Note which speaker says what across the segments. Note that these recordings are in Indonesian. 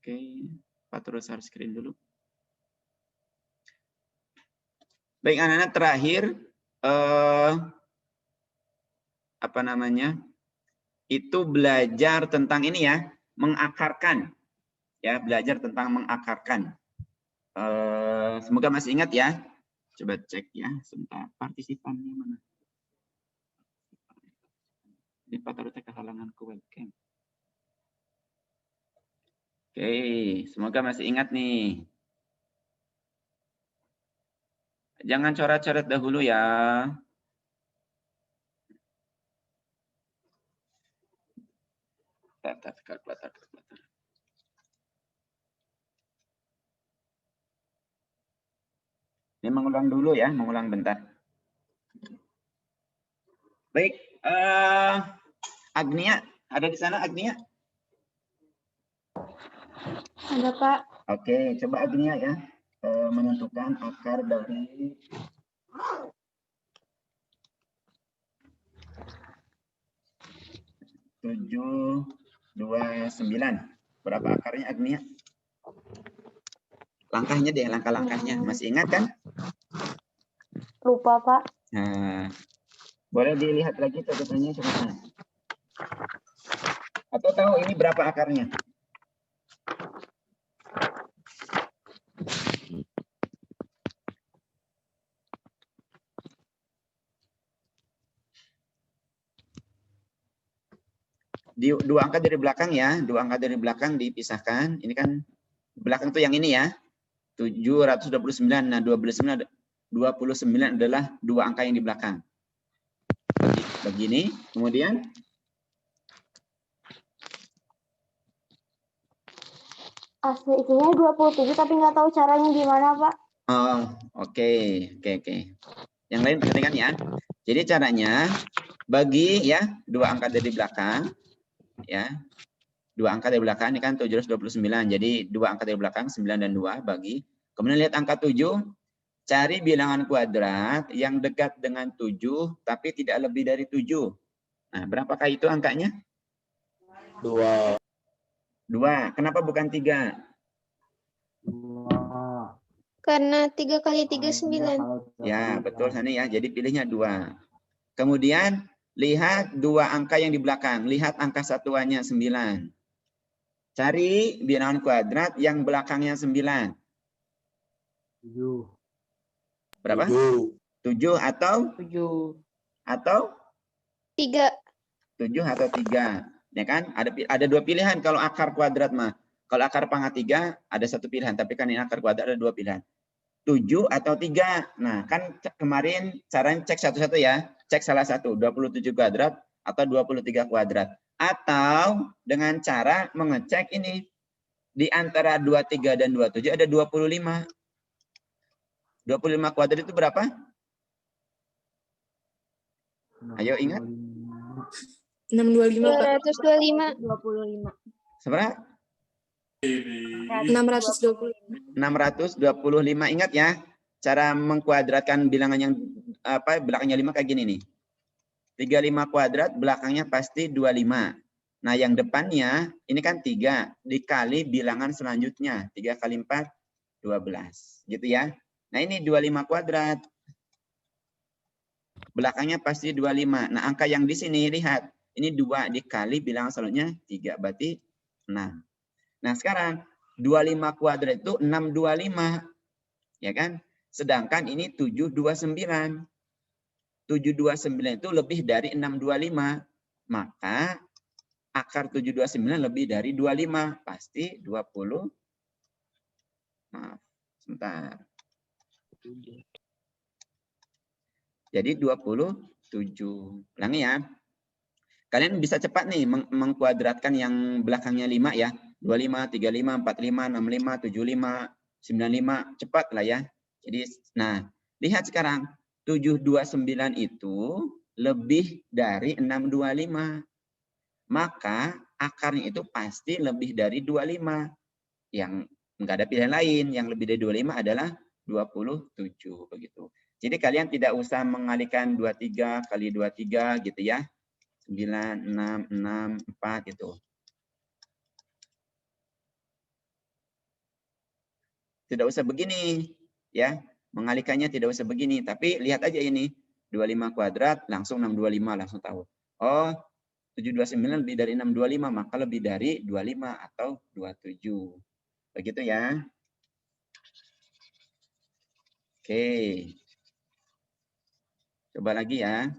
Speaker 1: Oke, Pak terus share screen dulu. Baik anak-anak, terakhir apa namanya? Itu belajar tentang ini ya, mengakarkan. Ya, belajar tentang mengakarkan. Semoga masih ingat ya. Coba cek ya, sebentar. Partisipannya mana? Ini Pak taruh kehalangan ke webcam. Oke, semoga masih ingat nih. Jangan coret-coret dahulu ya. Kalkulator. Ini mengulang dulu ya, mengulang bentar. Baik, Agnia, ada di sana Agnia?
Speaker 2: Ada, Pak.
Speaker 1: Oke, coba Agnia ya, menentukan akar dari 729. Berapa akarnya Agnia? Langkahnya deh, langkah-langkahnya. Masih ingat kan?
Speaker 2: Lupa, Pak.
Speaker 1: Nah, boleh dilihat lagi catatannya coba. Atau tahu ini berapa akarnya? Di dua angka dari belakang ya, dua angka dari belakang dipisahkan. Ini kan belakang tuh yang ini ya. 729. Nah, 29 adalah dua angka yang di belakang. Begini, kemudian
Speaker 2: Aslinya 27 tapi nggak tahu caranya gimana, Pak.
Speaker 1: oh, oke. Yang lain perhatikan ya. Jadi caranya bagi ya dua angka dari belakang ya. Dua angka dari belakang ini kan 729. Jadi dua angka dari belakang 9 dan 2 bagi. Kemudian lihat angka 7, cari bilangan kuadrat yang dekat dengan 7 tapi tidak lebih dari 7. Nah, berapakah itu angkanya?
Speaker 3: 2.
Speaker 1: 2. Kenapa bukan 3?
Speaker 2: Karena 3 kali 3 9.
Speaker 1: Ya, betul Hani ya. Jadi pilihnya 2. Kemudian lihat dua angka yang di belakang. Lihat angka satuannya 9. Cari bilangan kuadrat yang belakangnya 9.
Speaker 3: 7.
Speaker 1: Berapa? 7 atau
Speaker 3: 7.
Speaker 1: atau
Speaker 2: 3.
Speaker 1: 7 atau 3. Ya kan? Ada dua pilihan kalau akar kuadrat mah. Kalau akar pangkat 3 ada satu pilihan, tapi kan ini akar kuadrat ada dua pilihan. 7 atau 3. Nah, kan kemarin caranya cek satu-satu ya. Cek salah satu, 27 kuadrat atau 23 kuadrat. Atau dengan cara mengecek ini. Di antara 23 dan 27 ada 25. 25 kuadrat itu berapa? Ayo ingat.
Speaker 2: 625, Pak. 225.
Speaker 3: 25.
Speaker 1: Seberapa?
Speaker 2: 625.
Speaker 1: 625. Ingat ya. Cara mengkuadratkan bilangan yang belakangnya 5 kayak gini nih. 35 kuadrat belakangnya pasti 25. Nah, yang depannya ini kan 3 dikali bilangan selanjutnya. 3 kali 4 12. Gitu ya. Nah, ini 25 kuadrat. Belakangnya pasti 25. Nah, angka yang di sini lihat. Ini 2 dikali bilangan selanjutnya 3 berarti 6. Nah, sekarang 25 kuadrat itu 625. Ya kan? Sedangkan ini 729. 729 itu lebih dari 625. Maka akar 729 lebih dari 25. Pasti 20. Maaf, sebentar. Jadi 27. Ulangi ya. Kalian bisa cepat nih mengkuadratkan yang belakangnya 5 ya. 25, 35, 45, 65, 75, 95. Cepat lah ya. Jadi, nah, lihat sekarang. 729 itu lebih dari 625. Maka akarnya itu pasti lebih dari 25. Yang enggak ada pilihan lain. Yang lebih dari 25 adalah 27. Begitu. Jadi kalian tidak usah mengalihkan 23 kali 23 gitu ya. 9, 6, 6, 4 gitu. Tidak usah begini, ya. Mengalihkannya tidak usah begini, tapi lihat aja ini 25 kuadrat langsung 625 langsung tahu. Oh, 729 lebih dari 625, maka lebih dari 25 atau 27. Begitu ya. Oke. Coba lagi ya.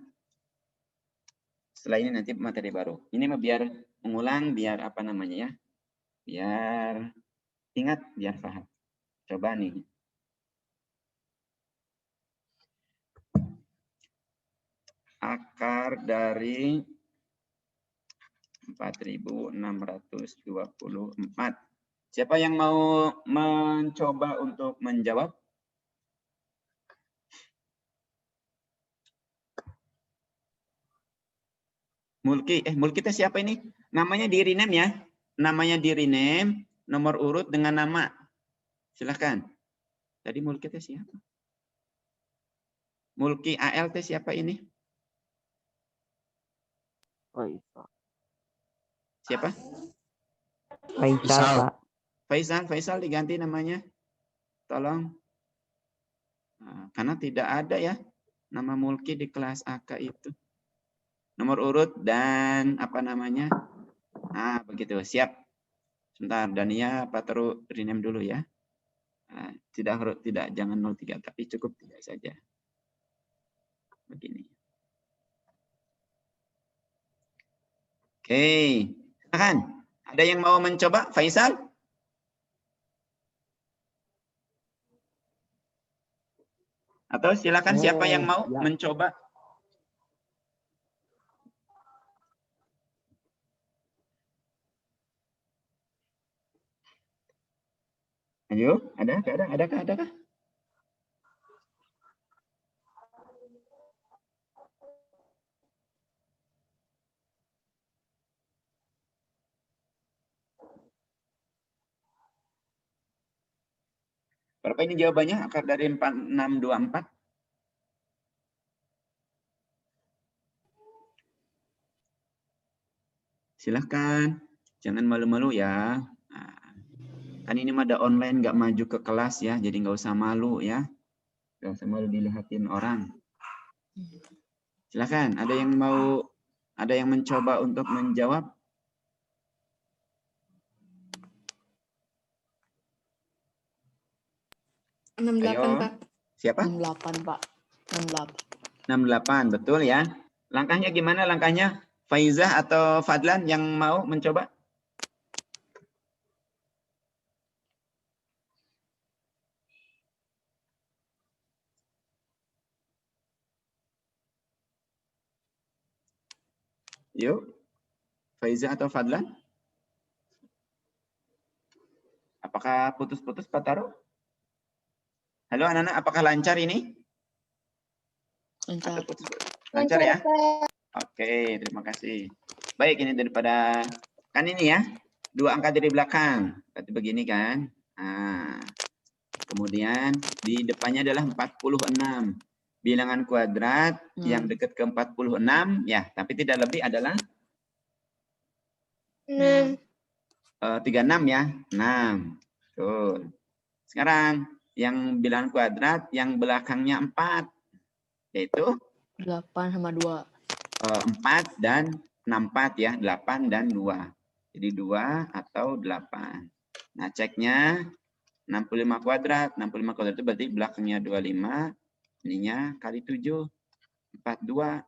Speaker 1: Setelah ini nanti materi baru. Ini mah biar mengulang, biar apa namanya ya. Biar ingat, biar paham. Coba nih. Akar dari 4.624. Siapa yang mau mencoba untuk menjawab? Mulki itu siapa ini? Namanya di rename ya. Namanya di rename, nomor urut dengan nama. Silahkan. Tadi Mulki itu siapa? Mulki ALT siapa ini? Siapa?
Speaker 4: Faisal, Pak.
Speaker 1: Faisal diganti namanya. Tolong. Nah, karena tidak ada ya nama Mulki di kelas AK itu. Nomor urut dan apa namanya? Nah, begitu. Siap. Sebentar, Dania Pak Teru rename dulu ya. Nah, tidak jangan 03 tapi cukup 3 saja. Begini. Oke. Silakan. Ada yang mau mencoba? Faisal? Atau silakan siapa yang mau
Speaker 3: ya.
Speaker 1: mencoba? Ayo, adakah? Berapa ini jawabannya akar dari 4624? Silahkan, jangan malu-malu ya. Nah, kan ini mah ada online, nggak maju ke kelas ya, jadi nggak usah malu ya. Nggak usah malu dilihatin orang. Silahkan, ada yang mencoba untuk menjawab? Ayo.
Speaker 5: 68, Pak.
Speaker 1: Siapa?
Speaker 5: 68, Pak. 68.
Speaker 1: 68, betul ya. Langkahnya gimana langkahnya? Faizah atau Fadlan yang mau mencoba? Yuk, Faizah atau Fadlan? Apakah putus-putus Pak Taro? Halo anak-anak, apakah lancar ini?
Speaker 5: Lancar.
Speaker 1: Atau putus-putus? Lancar ya? Oke, terima kasih. Baik, ini daripada, kan ini ya, 2 angka dari belakang. Berarti begini kan. Nah, kemudian di depannya adalah 46. Bilangan kuadrat yang dekat ke 46, ya, tapi tidak lebih adalah 36 ya, 6. Betul. Sekarang yang bilangan kuadrat yang belakangnya 4, yaitu
Speaker 5: 8 sama 2.
Speaker 1: 4 dan 64 ya, 8 dan 2. Jadi 2 atau 8. Nah, ceknya 65 kuadrat. 65 kuadrat itu berarti belakangnya 25, ininya kali 7, 42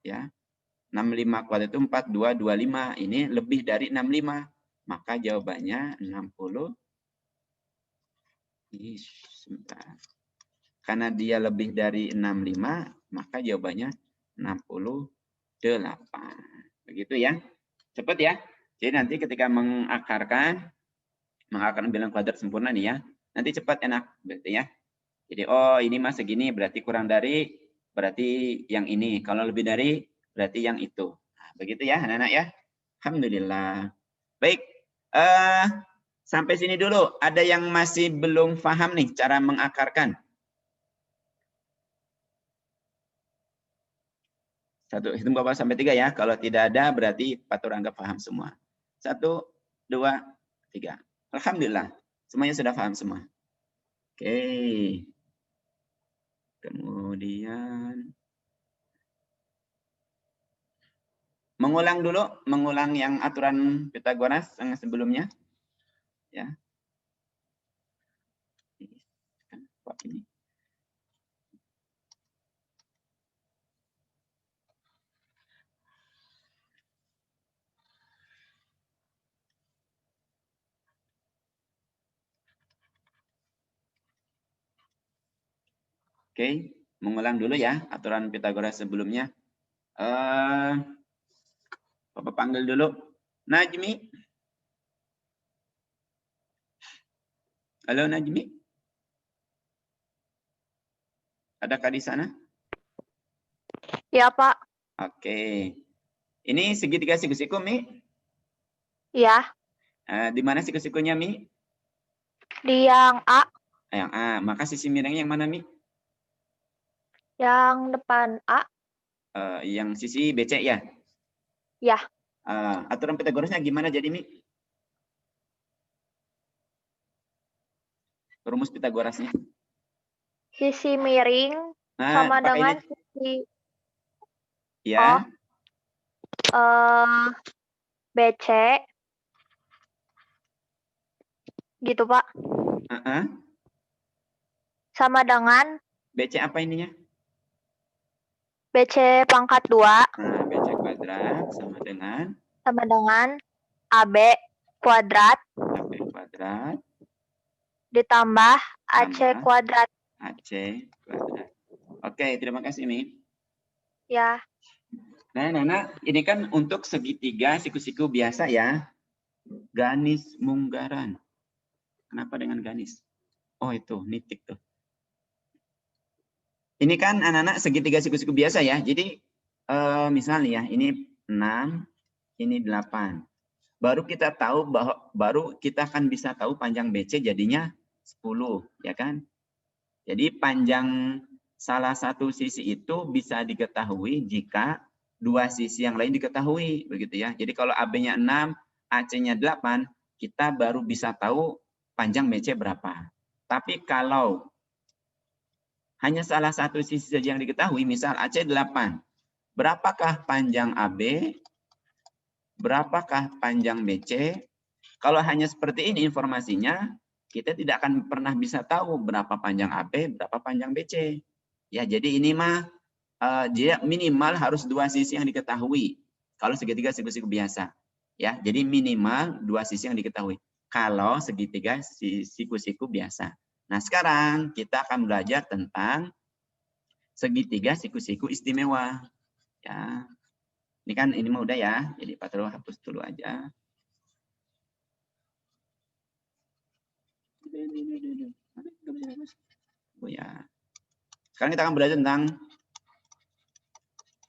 Speaker 1: ya. 65 kuadrat itu 42, 25. Ini lebih dari 65. Maka jawabannya 60. Sebentar. Karena dia lebih dari 65, maka jawabannya 68. Begitu ya. Cepat ya. Jadi nanti ketika mengakarkan bilangan kuadrat sempurna nih ya. Nanti cepat enak berarti ya. Jadi oh ini mas segini berarti kurang dari berarti yang ini. Kalau lebih dari berarti yang itu. Nah, begitu ya anak-anak ya. Alhamdulillah. Baik. Sampai sini dulu. Ada yang masih belum paham nih cara mengakarkan? 1, hitung Bapak sampai 3 ya. Kalau tidak ada berarti Pak Tur anggap paham semua. 1, 2, 3. Alhamdulillah. Semuanya sudah paham semua. Oke. Kemudian mengulang yang aturan Pythagoras yang sebelumnya. Ya. Ini. Oke, mengulang dulu ya aturan Pythagoras sebelumnya. Bapak panggil dulu. Najmi. Halo Najmi. Adakah di sana?
Speaker 2: Ya, Pak.
Speaker 1: Oke. Ini segitiga siku-siku, Mi?
Speaker 2: Ya.
Speaker 1: Di mana siku-sikunya, Mi?
Speaker 2: Di yang A.
Speaker 1: Yang A. Maka sisi miringnya yang mana, Mi?
Speaker 2: Yang depan A.
Speaker 1: Yang sisi BC ya?
Speaker 2: Ya.
Speaker 1: Aturan Pythagorasnya gimana jadi, Mi? Rumus Pythagorasnya.
Speaker 2: Sisi miring sama dengan sisi
Speaker 1: ya.
Speaker 2: BC. Gitu, Pak. Sama dengan
Speaker 1: BC apa ininya?
Speaker 2: BC pangkat 2.
Speaker 1: Nah, BC kuadrat sama dengan
Speaker 2: AB kuadrat.
Speaker 1: AB kuadrat.
Speaker 2: Ditambah AC kuadrat.
Speaker 1: AC kuadrat. Oke, terima kasih, Mi.
Speaker 2: Ya.
Speaker 1: Nah, ini kan untuk segitiga siku-siku biasa ya. Ganis munggaran. Kenapa dengan ganis? Oh, itu, nitik tuh. Ini kan anak-anak segitiga siku-siku biasa ya. Jadi, misalnya ya, ini 6, ini 8. Baru kita tahu baru kita akan bisa tahu panjang BC jadinya 10, ya kan? Jadi panjang salah satu sisi itu bisa diketahui jika dua sisi yang lain diketahui, begitu ya. Jadi kalau AB-nya 6, AC-nya 8, kita baru bisa tahu panjang BC berapa. Tapi kalau hanya salah satu sisi saja yang diketahui, misal AC 8, berapakah panjang AB? Berapakah panjang BC? Kalau hanya seperti ini informasinya, kita tidak akan pernah bisa tahu berapa panjang AB, berapa panjang BC. Ya, jadi ini mah dia minimal harus dua sisi yang diketahui. Kalau segitiga siku-siku biasa, ya, jadi minimal dua sisi yang diketahui. Kalau segitiga siku-siku biasa. Nah, sekarang kita akan belajar tentang segitiga siku-siku istimewa. Ya, ini kan ini mah udah ya, jadi Pak Tero hapus dulu aja. Oh ya. Sekarang kita akan belajar tentang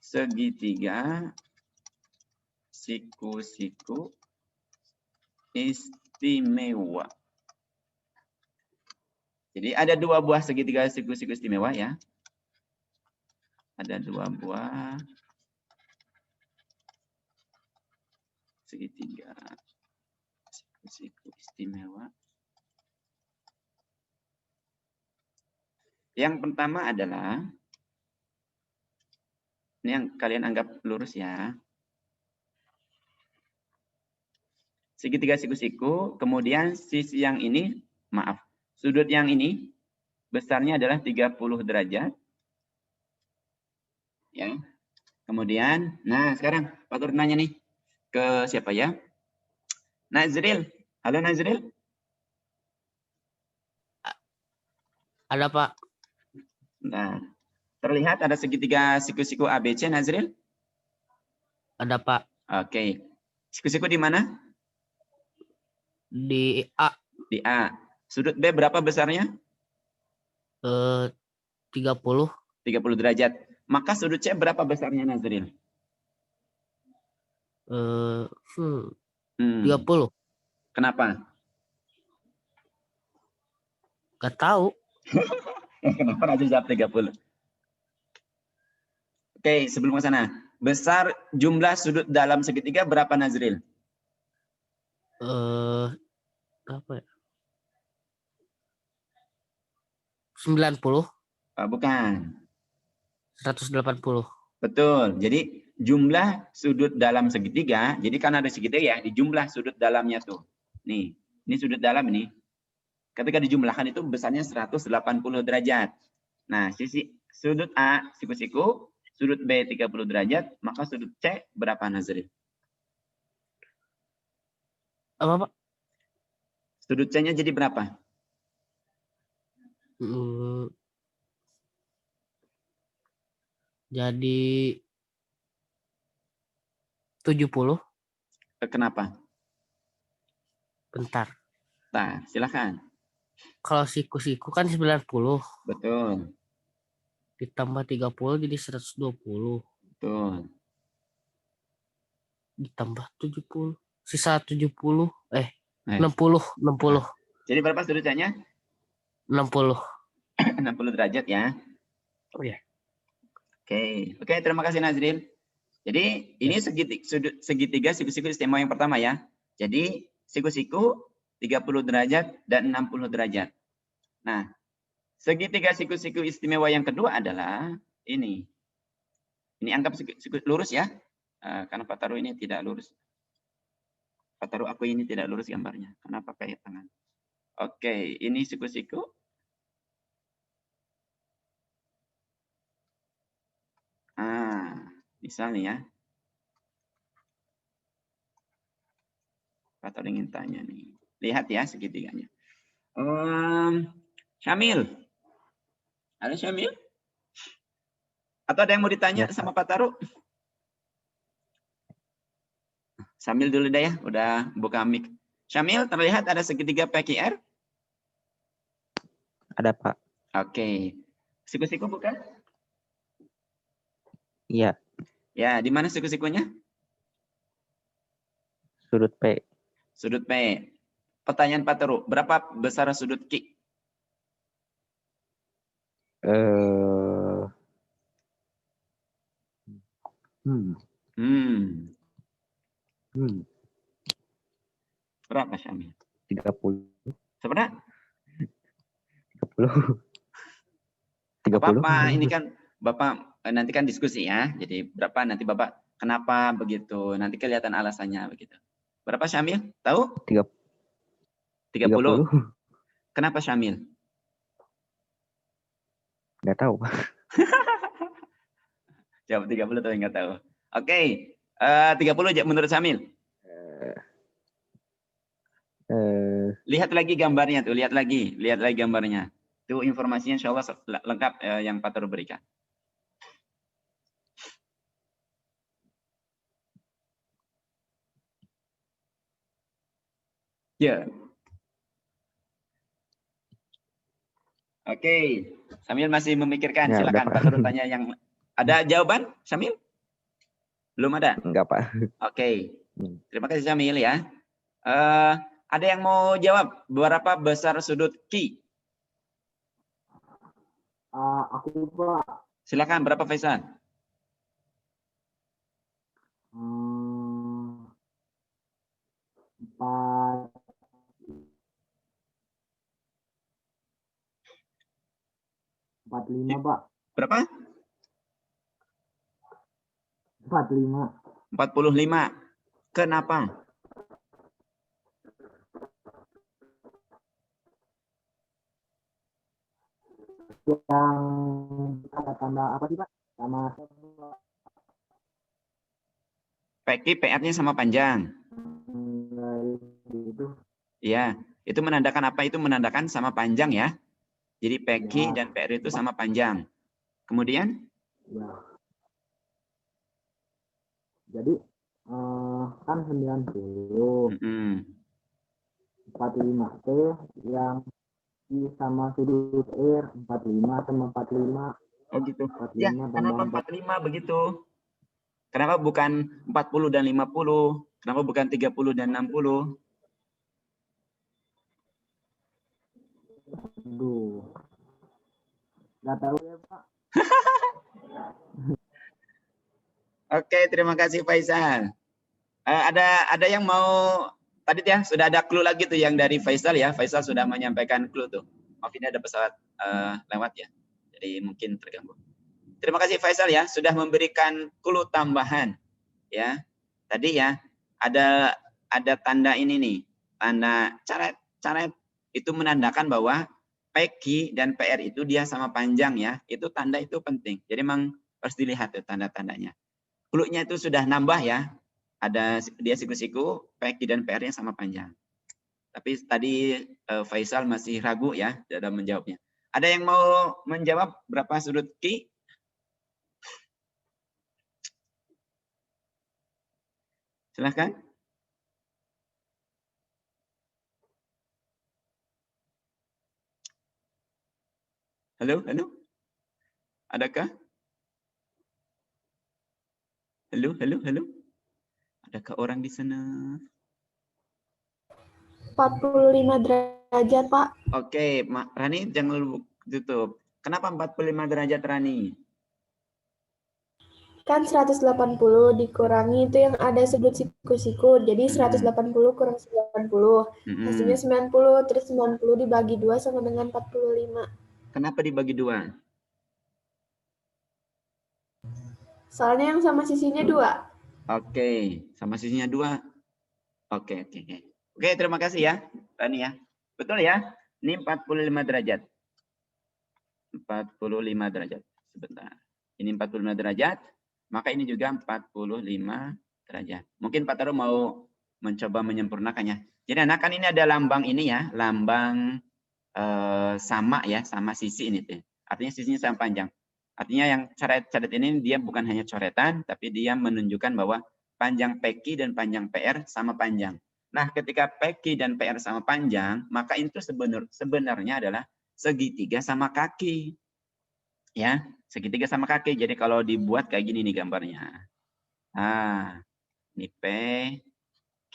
Speaker 1: segitiga siku-siku istimewa. Jadi ada dua buah segitiga siku-siku istimewa ya. Ada dua buah segitiga siku-siku istimewa. Yang pertama adalah, ini yang kalian anggap lurus ya. Segitiga siku-siku, kemudian sisi yang ini, maaf, sudut yang ini besarnya adalah 30 derajat. Ya. Kemudian, nah sekarang Pak Tur nanya nih ke siapa ya? Nazril. Halo Nazril.
Speaker 6: Ada, Pak.
Speaker 1: Nah, terlihat ada segitiga siku-siku ABC, Nazril?
Speaker 6: Ada, Pak.
Speaker 1: Oke. Siku-siku di mana?
Speaker 6: Di A.
Speaker 1: Di A. Sudut B berapa besarnya?
Speaker 6: 30.
Speaker 1: 30 derajat. Maka sudut C berapa besarnya, Nazril?
Speaker 6: 30.
Speaker 1: Kenapa?
Speaker 6: Gak tahu.
Speaker 1: Kenapa Nazril jawab 30? Oke, sebelum ke sana. Besar jumlah sudut dalam segitiga berapa, Nazril?
Speaker 6: Apa ya? 90,
Speaker 1: Bukan.
Speaker 6: 180.
Speaker 1: Betul. Jadi jumlah sudut dalam segitiga, jadi kan ada segitiga ya, di jumlah sudut dalamnya tuh. Nih, ini sudut dalam ini. Ketika dijumlahkan itu besarnya 180 derajat. Nah, sisi sudut A siku-siku, sudut B 30 derajat, maka sudut C berapa Nazril?
Speaker 6: Apa, Pak?
Speaker 1: Sudut C-nya jadi berapa?
Speaker 6: Jadi 70.
Speaker 1: Kenapa?
Speaker 6: Bentar.
Speaker 1: Nah, silakan.
Speaker 6: Kalau siku-siku kan 90.
Speaker 1: Betul.
Speaker 6: Ditambah 30 jadi 120.
Speaker 1: Betul.
Speaker 6: Ditambah 70. Sisa 70. 60.
Speaker 1: Jadi berapa sudut C-nya?
Speaker 6: 60.
Speaker 1: 60 derajat ya.
Speaker 6: Oh ya.
Speaker 1: Oke, terima kasih Nazril. Jadi ini segitiga siku-siku istimewa yang pertama ya. Jadi siku-siku 30 derajat dan 60 derajat. Nah, segitiga siku-siku istimewa yang kedua adalah ini. Ini anggap siku lurus ya. Karena Pak Taru ini tidak lurus. Pak Taru aku ini tidak lurus gambarnya. Karena pakai tangan. Oke, ini siku-siku. Misalnya ya. Pak Taru ingin tanya nih. Lihat ya segitiganya. Syamil. Ada Syamil? Atau ada yang mau ditanya sama Pak Taru? Syamil dulu deh ya, udah buka mic. Syamil, terlihat ada segitiga PQR?
Speaker 4: Ada, Pak.
Speaker 1: Oke. Siku-siku bukan?
Speaker 4: Iya.
Speaker 1: Ya, di mana siku-sikunya?
Speaker 4: Sudut P.
Speaker 1: Sudut P. Pertanyaan Pak Taru, berapa besar sudut Q? Berapa Syamil?
Speaker 4: 30.
Speaker 1: Sebenarnya?
Speaker 4: 30. 30.
Speaker 1: Bapak, ini kan Bapak nanti kan diskusi ya. Jadi berapa nanti Bapak kenapa begitu? Nanti kelihatan alasannya begitu. Berapa Syamil? Tahu? 30. 30. Kenapa Syamil?
Speaker 4: Nggak tahu.
Speaker 1: Jawab 30 tapi nggak tahu. Oke. 30 menurut Syamil. Lihat lagi gambarnya tuh, lihat lagi gambarnya. Itu informasinya insya Allah lengkap yang Pak Taru berikan. Ya. Oke, Syamil masih memikirkan.
Speaker 4: Ya,
Speaker 1: silakan Pak Taru tanya yang ada jawaban, Syamil? Belum ada?
Speaker 4: Enggak, Pak.
Speaker 1: Oke. Terima kasih Syamil ya. Ada yang mau jawab berapa besar sudut Q?
Speaker 3: Aku Pak.
Speaker 1: Silakan, berapa Faisal?
Speaker 3: 45 Pak.
Speaker 1: Berapa?
Speaker 3: 45.
Speaker 1: 45. Kenapa?
Speaker 3: Yang tanda apa sih Pak? Sama
Speaker 1: PQ PR-nya sama panjang.
Speaker 3: itu.
Speaker 1: Iya, itu menandakan apa? Itu menandakan sama panjang ya. Jadi PQ dan PR itu sama panjang. Kemudian?
Speaker 3: Ya. Jadi kan 90. 45 T yang I sama sudut R 45 sama 45.
Speaker 1: Oh gitu.
Speaker 3: 45
Speaker 1: Ya, kenapa 45 begitu? Kenapa bukan 40 dan 50? Kenapa bukan 30 dan 60?
Speaker 3: Aduh. Nggak tahu ya, Pak.
Speaker 1: Oke, terima kasih Faisal. Ada yang mau tadi ya sudah ada clue lagi tuh yang dari Faisal ya. Faisal sudah menyampaikan clue tuh. Maaf ini ada pesawat lewat ya. Jadi mungkin terganggu. Terima kasih Faisal ya sudah memberikan clue tambahan ya. Tadi ya ada tanda ini nih. Tanda cara itu menandakan bahwa PQ dan PR itu dia sama panjang ya. Itu tanda itu penting. Jadi memang harus dilihat tuh tanda-tandanya. Clue-nya itu sudah nambah ya. Ada dia siku-siku, PQ dan PR-nya sama panjang. Tapi tadi Faisal masih ragu ya dalam menjawabnya. Ada yang mau menjawab berapa sudut Q? Silahkan. Halo, halo. Adakah? Halo, halo, halo. Adakah orang di sana?
Speaker 2: 45 derajat, Pak.
Speaker 1: Oke, Rani jangan lupa tutup. Kenapa 45 derajat Rani?
Speaker 2: Kan 180 dikurangi itu yang ada sudut siku-siku. Jadi 180 kurang 90. Hasilnya 90, terus 90 dibagi 2 sama dengan 45.
Speaker 1: Kenapa dibagi 2?
Speaker 2: Soalnya yang sama sisinya 2.
Speaker 1: Oke, sama sisinya 2. Oke. Oke, terima kasih ya, Rani ya. Betul ya? Ini 45 derajat. 45 derajat. Sebentar. Ini 45 derajat. Maka ini juga 45 derajat. Mungkin Pak Taro mau mencoba menyempurnakannya. Jadi anak kan ini ada lambang ini ya, lambang sama ya, sama sisi ini tuh. Artinya sisinya sama panjang. Artinya yang coret ini dia bukan hanya coretan, tapi dia menunjukkan bahwa panjang PQ dan panjang PR sama panjang. Nah, ketika PQ dan PR sama panjang, maka itu sebenarnya adalah segitiga sama kaki. Ya, segitiga sama kaki. Jadi kalau dibuat kayak gini nih gambarnya. Ah, ini P, Q,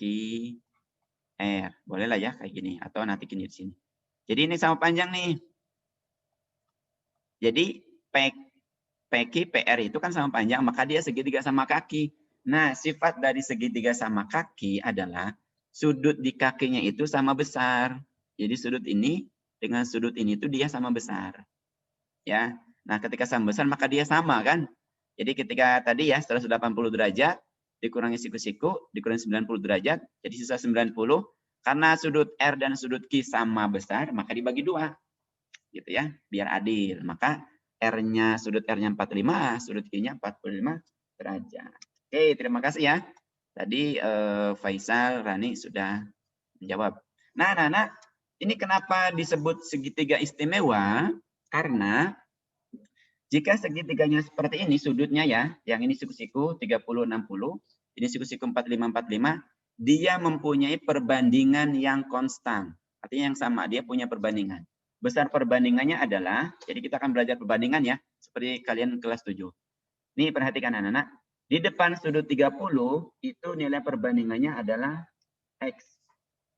Speaker 1: R. Bolehlah ya kayak gini. Atau nanti gini di sini. Jadi ini sama panjang nih. Jadi PQ, PR itu kan sama panjang, maka dia segitiga sama kaki. Nah, sifat dari segitiga sama kaki adalah sudut di kakinya itu sama besar. Jadi sudut ini dengan sudut ini itu dia sama besar. Ya. Nah, ketika sama besar maka dia sama kan? Jadi ketika tadi ya 180 derajat dikurangi siku-siku dikurangi 90 derajat jadi sisa 90. Karena sudut R dan sudut Q sama besar maka dibagi 2. Gitu ya, biar adil. Maka R-nya sudut R-nya 45, sudut Q-nya 45 derajat. Oke, terima kasih ya. Tadi Faisal, Rani sudah menjawab. Nah, ini kenapa disebut segitiga istimewa? Karena jika segitiganya seperti ini sudutnya ya, yang ini siku-siku 30 60, ini siku-siku 45 45, dia mempunyai perbandingan yang konstan. Artinya yang sama, dia punya perbandingan. Besar perbandingannya adalah, jadi kita akan belajar perbandingan ya, seperti kalian kelas 7. Nih perhatikan anak-anak, di depan sudut 30 itu nilai perbandingannya adalah X.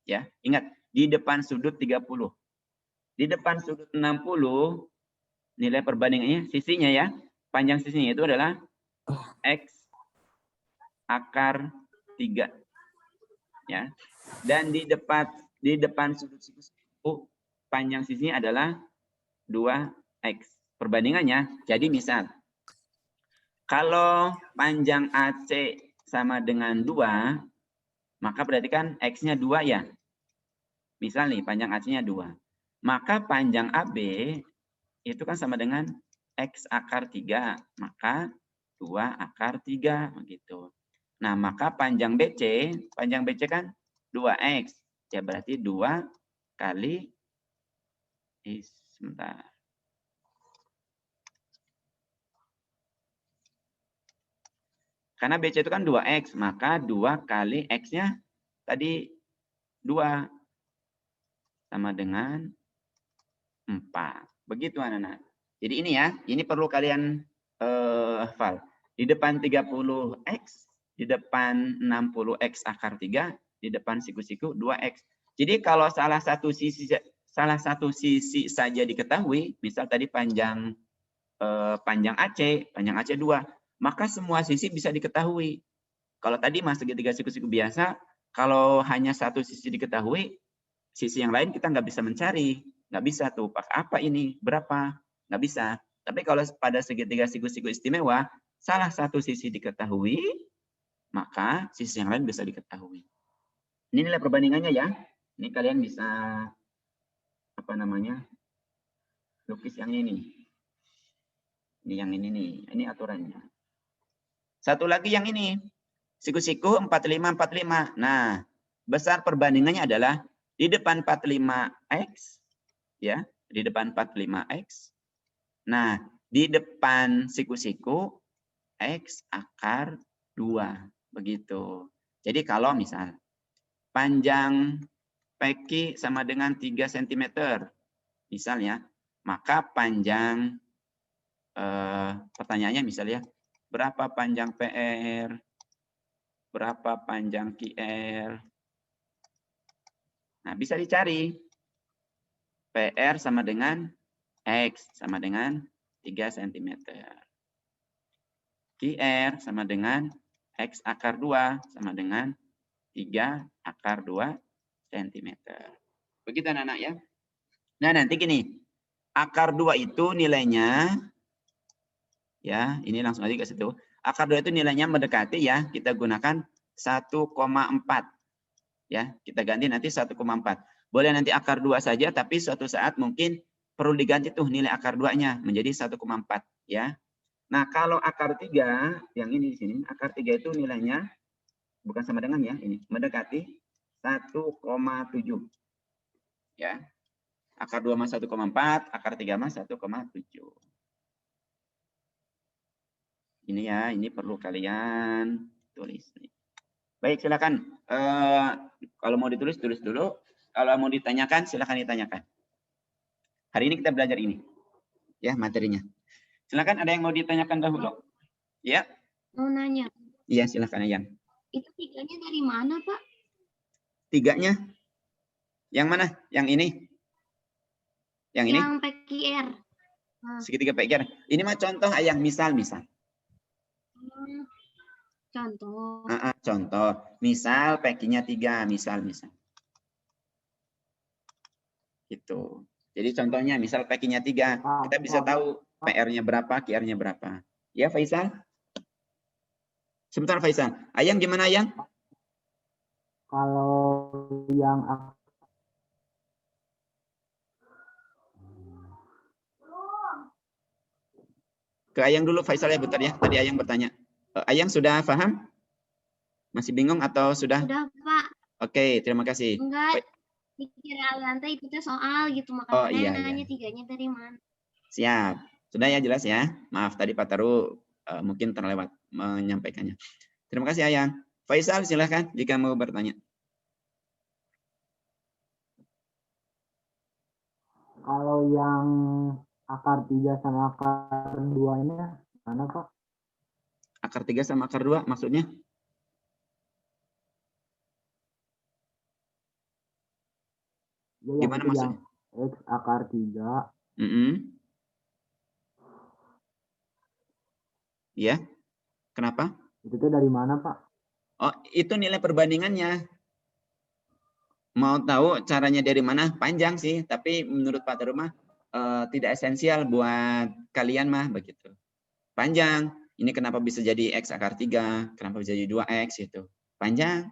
Speaker 1: Ya, ingat, di depan sudut 30. Di depan sudut 60 nilai perbandingannya sisinya ya, panjang sisinya itu adalah X akar 3. Ya. Dan di depan sudut siku panjang sisinya adalah 2X. Perbandingannya, jadi misal kalau panjang AC sama dengan 2, maka berarti kan X-nya 2 ya. Misal nih, panjang AC-nya 2. Maka panjang AB itu kan sama dengan X akar 3. Maka 2 akar 3. Begitu. Nah, maka panjang BC kan 2X. Ya berarti 2 kali, sebentar. Karena BC itu kan 2X, maka 2 kali X-nya tadi 2 sama dengan 4. Begitu anak-anak. Jadi ini ya, ini perlu kalian hafal. Di depan 30X, di depan 60X akar 3, di depan siku-siku 2X. Jadi kalau salah satu sisi saja diketahui, misal tadi panjang AC 2, maka semua sisi bisa diketahui. Kalau tadi mas segitiga siku-siku biasa, kalau hanya satu sisi diketahui, sisi yang lain kita nggak bisa mencari. Nggak bisa tuh, apa ini, berapa, nggak bisa. Tapi kalau pada segitiga siku-siku istimewa, salah satu sisi diketahui, maka sisi yang lain bisa diketahui. Ini nilai perbandingannya ya. Ini kalian bisa, apa namanya, lukis yang ini. Ini yang ini nih, ini aturannya. Satu lagi yang ini, siku-siku 45, 45. Nah, besar perbandingannya adalah di depan 45X, ya, di depan 45X. Nah, di depan siku-siku X akar 2. Begitu. Jadi kalau misal panjang PQ sama dengan 3 cm, misalnya, maka panjang, pertanyaannya misalnya, berapa panjang PR, berapa panjang QR. Nah, bisa dicari. PR sama dengan X sama dengan 3 cm. QR sama dengan X akar 2 sama dengan 3 akar 2 cm. Begitu anak-anak ya. Nah, nanti gini. Akar 2 itu nilainya, ya, ini langsung aja ke situ. Akar 2 itu nilainya mendekati ya, kita gunakan 1,4. Ya, kita ganti nanti 1,4. Boleh nanti akar 2 saja, tapi suatu saat mungkin perlu diganti tuh nilai akar 2-nya menjadi 1,4 ya. Nah, kalau akar 3 yang ini di sini, akar 3 itu nilainya bukan sama dengan ya, ini mendekati 1,7. Ya. Akar 2 mah 1,4, akar 3 mah 1,7. Ini ya, ini perlu kalian tulis. Baik, silakan. Kalau mau ditulis, tulis dulu. Kalau mau ditanyakan, silakan ditanyakan. Hari ini kita belajar ini. Ya, materinya. Silakan, ada yang mau ditanyakan dahulu? Ya.
Speaker 7: Mau nanya.
Speaker 1: Iya, silakan Ayang.
Speaker 7: Itu 3-nya dari mana, Pak?
Speaker 1: 3-nya? Yang mana? Yang ini? Yang ini?
Speaker 7: Yang PQR.
Speaker 1: Segitiga PQR. Ini mah contoh Ayang, misal.
Speaker 7: Contoh.
Speaker 1: Contoh. Misal PQ-nya 3, misal. Gitu. Jadi contohnya misal PQ-nya 3, kita bisa tahu PR-nya berapa, QR-nya berapa. Ya, Faisal? Sebentar, Faisal. Ayang gimana, Ayang?
Speaker 3: Kalau yang
Speaker 1: ke Ayang dulu, Faisal ya, bentar ya. Tadi Ayang bertanya. Ayang sudah paham? Masih bingung atau sudah?
Speaker 7: Sudah, Pak.
Speaker 1: Oke, terima kasih.
Speaker 7: Enggak. Dikira lantai itu soal gitu,
Speaker 1: Oh,
Speaker 7: makanya
Speaker 1: iya,
Speaker 7: nanya
Speaker 1: iya.
Speaker 7: 3-nya dari mana.
Speaker 1: Siap. Sudah ya, jelas ya. Maaf tadi Pak Taru mungkin terlewat menyampaikannya. Terima kasih Ayang. Faisal silahkan jika mau bertanya.
Speaker 3: Kalau yang akar 3 sama akar 2 ini mana, Pak?
Speaker 1: Akar 3 sama akar 2 maksudnya?
Speaker 3: Ya,
Speaker 1: Gimana maksudnya?
Speaker 3: X akar 3.
Speaker 1: Iya. Kenapa?
Speaker 3: Itu dari mana, Pak?
Speaker 1: Oh, itu nilai perbandingannya. Mau tahu caranya dari mana? Panjang sih, tapi menurut Pak Taru mah tidak esensial buat kalian mah begitu. Panjang. Ini kenapa bisa jadi X akar 3, kenapa bisa jadi 2X itu. Panjang.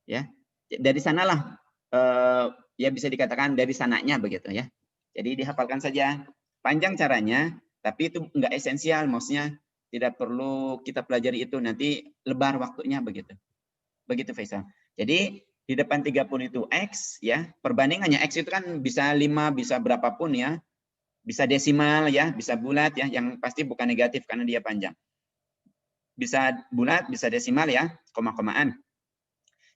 Speaker 1: Ya. Dari sanalah ya bisa dikatakan dari sananya begitu ya. Jadi dihafalkan saja. Panjang caranya, tapi itu enggak esensial, maksudnya tidak perlu kita pelajari itu, nanti lebar waktunya begitu. Begitu Faisal. Jadi di depan 30 itu X ya, perbandingannya X itu kan bisa 5, bisa berapapun ya. Bisa desimal ya, bisa bulat ya, yang pasti bukan negatif karena dia panjang. Bisa bulat, bisa desimal ya, koma-komaan.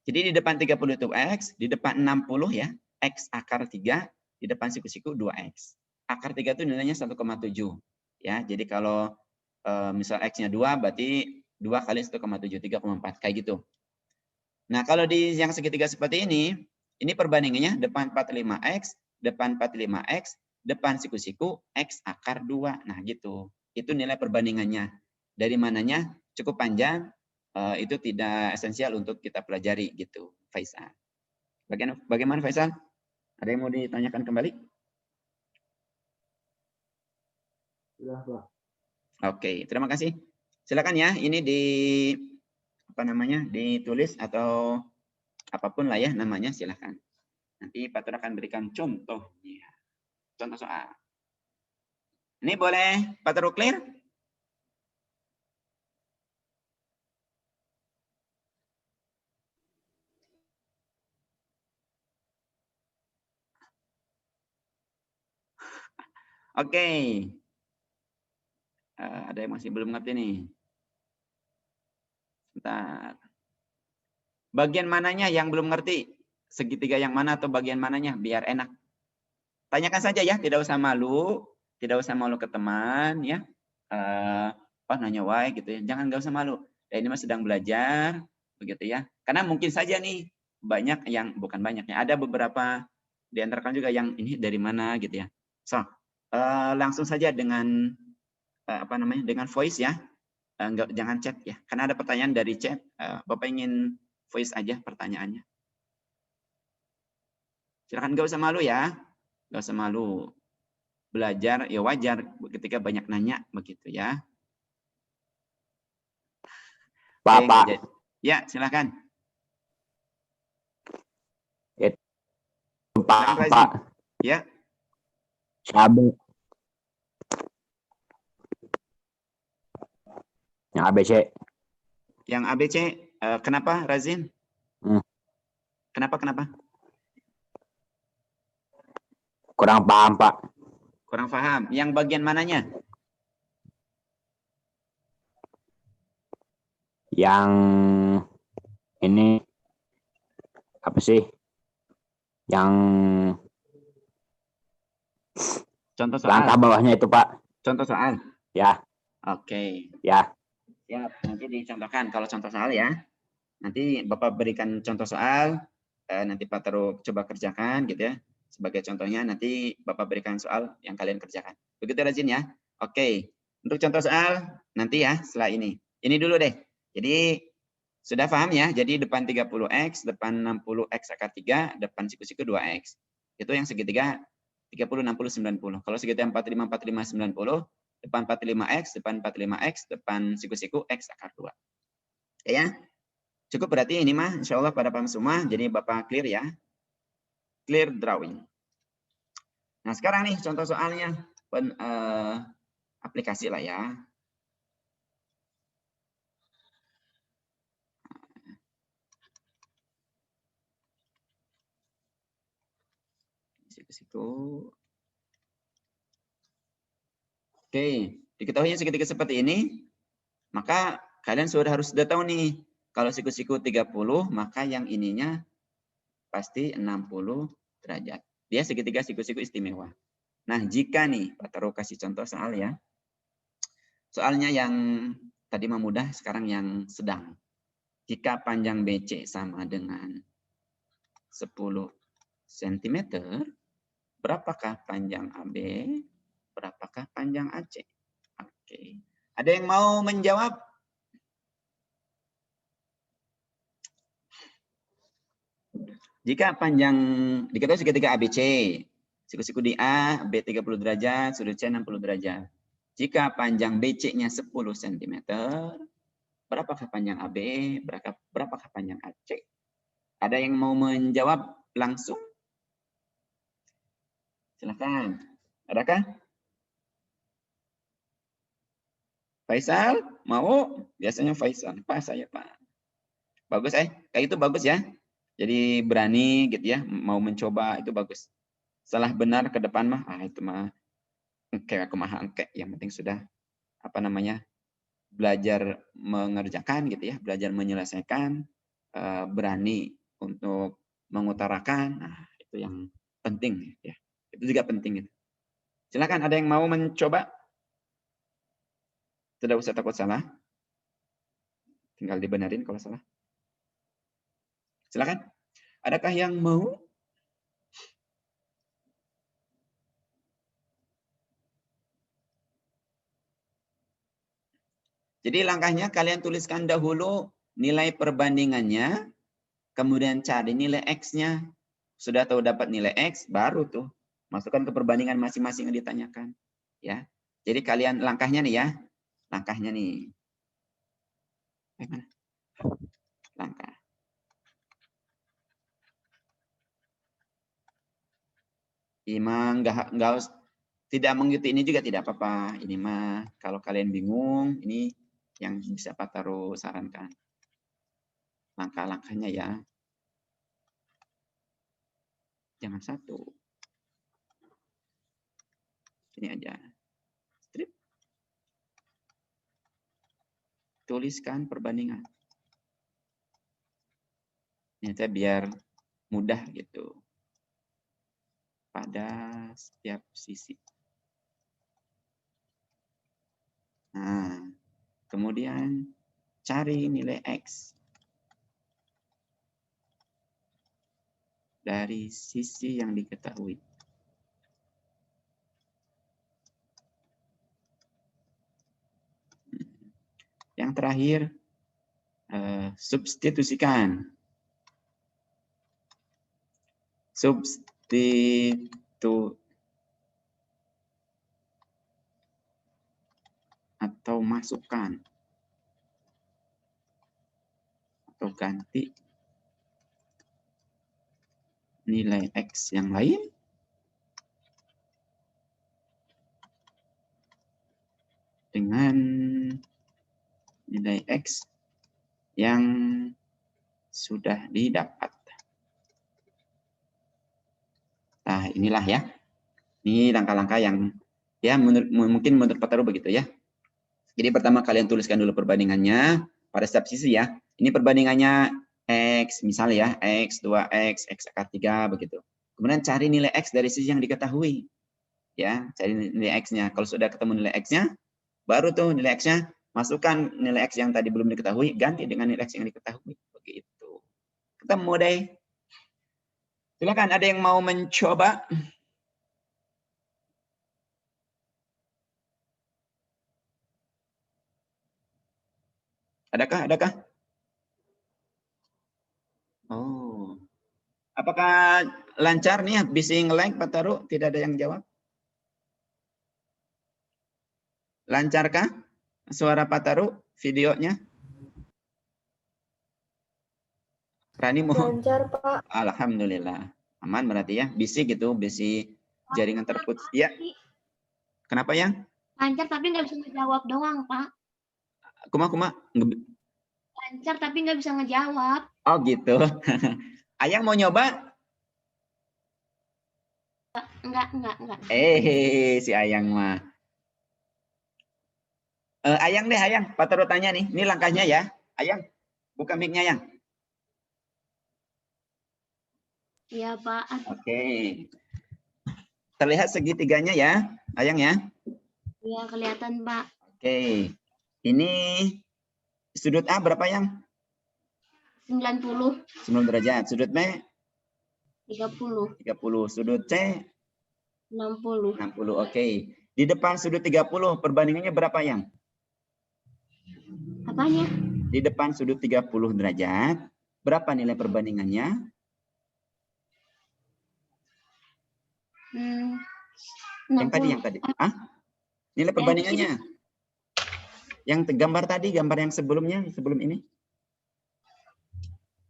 Speaker 1: Jadi di depan 30 itu X, di depan 60 ya, X akar 3, di depan siku-siku 2X. Akar 3 itu nilainya 1,7. Ya, jadi kalau misal X-nya 2, berarti 2 kali 1,7, 3,4. Kayak gitu. Nah, kalau di yang segitiga seperti ini perbandingannya depan 45X, depan 45X, depan siku-siku, X akar 2. Nah, gitu. Itu nilai perbandingannya. Dari mananya cukup panjang, itu tidak esensial untuk kita pelajari gitu, Faisal. Bagaimana Faisal? Ada yang mau ditanyakan kembali?
Speaker 3: Sudah, Pak.
Speaker 1: Oke, terima kasih. Silakan ya, ini ditulis atau apapun lah ya namanya, silakan. Nanti Pak Tur akan berikan contohnya. Contoh soal. Ini boleh Pak Tur clear? Oke. Ada yang masih belum ngerti nih. Bentar. Bagian mananya yang belum ngerti? Segitiga yang mana atau bagian mananya? Biar enak. Tanyakan saja ya, tidak usah malu. Tidak usah malu ke teman ya. Nanya why gitu ya. Jangan, nggak usah malu. Ini mah sedang belajar begitu ya. Karena mungkin saja nih banyak yang bukan banyaknya. Ada beberapa di antara kalian juga yang ini dari mana gitu ya. So, langsung saja dengan dengan voice ya. Jangan chat ya. Karena ada pertanyaan dari chat. Bapak ingin voice aja pertanyaannya. Silakan, nggak usah malu ya. Nggak usah malu. Belajar ya wajar ketika banyak nanya begitu ya.
Speaker 8: Bapak.
Speaker 1: Ya, silakan.
Speaker 8: Pak.
Speaker 1: Ya.
Speaker 8: Sabu. Yang ABC.
Speaker 1: Yang ABC, kenapa Razin? Kenapa?
Speaker 8: Kurang paham, Pak.
Speaker 1: Kurang paham. Yang bagian mananya?
Speaker 8: Yang ini apa sih? Yang
Speaker 1: contoh soal.
Speaker 8: Langkah bawahnya itu, Pak.
Speaker 1: Contoh soal.
Speaker 8: Ya.
Speaker 1: Oke.
Speaker 8: Ya.
Speaker 1: Siap. Nanti dicontohkan kalau contoh soal ya. Nanti Bapak berikan contoh soal. Nanti Pak Taruh coba kerjakan gitu ya. Sebagai contohnya nanti Bapak berikan soal yang kalian kerjakan. Begitu Razin ya. Oke. Untuk contoh soal nanti ya setelah ini. Ini dulu deh. Jadi sudah paham ya. Jadi depan 30x, depan 60x akar 3, depan siku-siku 2x. Itu yang segitiga 30, 60, 90. Kalau segitiga 45, 45, 90, depan 45x, depan 45x, depan siku-siku x akar 2. Ya. Cukup berarti ini mah insya Allah pada paham semua. Jadi Bapak clear ya. Clear drawing. Nah sekarang nih contoh soalnya aplikasi lah ya. Siku-siku. Oke, diketahui segitiga seperti ini, maka kalian sudah tahu nih, kalau siku-siku 30, maka yang ininya pasti 60 derajat. Dia segitiga siku-siku istimewa. Nah, jika nih, Pak Taruh kasih contoh soal ya. Soalnya yang tadi memudah, sekarang yang sedang. Jika panjang BC sama dengan 10 cm, berapakah panjang AB? Berapakah panjang AC? Oke. Ada yang mau menjawab? Jika panjang, diketahui segitiga ABC, siku-siku di A, B 30 derajat, sudut C 60 derajat. Jika panjang BC-nya 10 cm, berapakah panjang AB? Berapakah panjang AC? Ada yang mau menjawab langsung? Silakan. Adakah? Faisal, mau? Biasanya Faisal. Pak, saya Pak. Bagus kayak itu bagus ya. Jadi berani gitu ya, mau mencoba itu bagus. Salah benar ke depan mah, itu mah kayak aku mah engke. Yang penting sudah belajar mengerjakan gitu ya, belajar menyelesaikan, berani untuk mengutarakan. Nah, itu yang penting ya. Itu juga penting gitu. Silakan, ada yang mau mencoba? Tidak usah takut salah. Tinggal dibenerin kalau salah. Silakan. Adakah yang mau? Jadi langkahnya kalian tuliskan dahulu nilai perbandingannya, kemudian cari nilai X-nya, sudah tahu dapat nilai X, baru tuh masukkan ke perbandingan masing-masing yang ditanyakan. Ya. Jadi kalian langkahnya nih ya. Langkahnya nih. Mana? Langkah. Imam enggak tidak mengikuti ini juga tidak apa-apa. Ini mah kalau kalian bingung, ini yang bisa Pak Taro sarankan. Langkah-langkahnya ya. Jangan satu. Ini aja. Strip. Tuliskan perbandingan. Ini biar mudah gitu. Pada setiap sisi. Nah, kemudian cari nilai X. Dari sisi yang diketahui. Yang terakhir, substitusikan. Atau masukkan. Atau ganti nilai X yang lain dengan nilai X yang sudah didapat. Nah, inilah ya. Ini langkah-langkah yang ya mungkin menurut Pak Taro begitu ya. Jadi pertama kalian tuliskan dulu perbandingannya pada setiap sisi ya. Ini perbandingannya X, misalnya ya, X, 2X, X akar 3, begitu. Kemudian cari nilai X dari sisi yang diketahui. Ya, cari nilai X-nya. Kalau sudah ketemu nilai X-nya, baru tuh nilai X-nya, masukkan nilai X yang tadi belum diketahui, ganti dengan nilai X yang diketahui. Begitu. Ketemu deh. Silakan, ada yang mau mencoba? Adakah? Oh, apakah lancar nih? Bisa nge-like Pak Taro? Tidak ada yang jawab. Lancarkah suara Pak Taro? Videonya? Rani mau?
Speaker 2: Lancar, Pak.
Speaker 1: Alhamdulillah. Aman berarti ya? Bisi gitu, bisi jaringan terputus. Ya. Kenapa ya?
Speaker 7: Lancar tapi nggak bisa ngejawab doang, Pak.
Speaker 1: Kuma.
Speaker 7: Lancar tapi nggak bisa ngejawab.
Speaker 1: Oh gitu. Ayang mau nyoba?
Speaker 7: Enggak.
Speaker 1: Si Ayang mah. Ayang deh, Ayang. Pak Taro tanya nih. Ini langkahnya ya. Ayang, buka mic-nya, Ayang.
Speaker 7: Iya, Pak.
Speaker 1: Oke. Terlihat segitiganya ya, Ayang ya?
Speaker 7: Iya, kelihatan, Pak.
Speaker 1: Oke. Ini sudut A berapa, Yang?
Speaker 7: 90.
Speaker 1: 90 derajat. Sudut B?
Speaker 7: 30.
Speaker 1: 30. Sudut C?
Speaker 7: 60.
Speaker 1: 60. Oke. Di depan sudut 30, perbandingannya berapa, Yang?
Speaker 7: Apanya?
Speaker 1: Di depan sudut 30 derajat, berapa nilai perbandingannya? Yang tadi. Nilai perbandingannya. Yang gambar tadi, gambar yang sebelumnya, sebelum ini?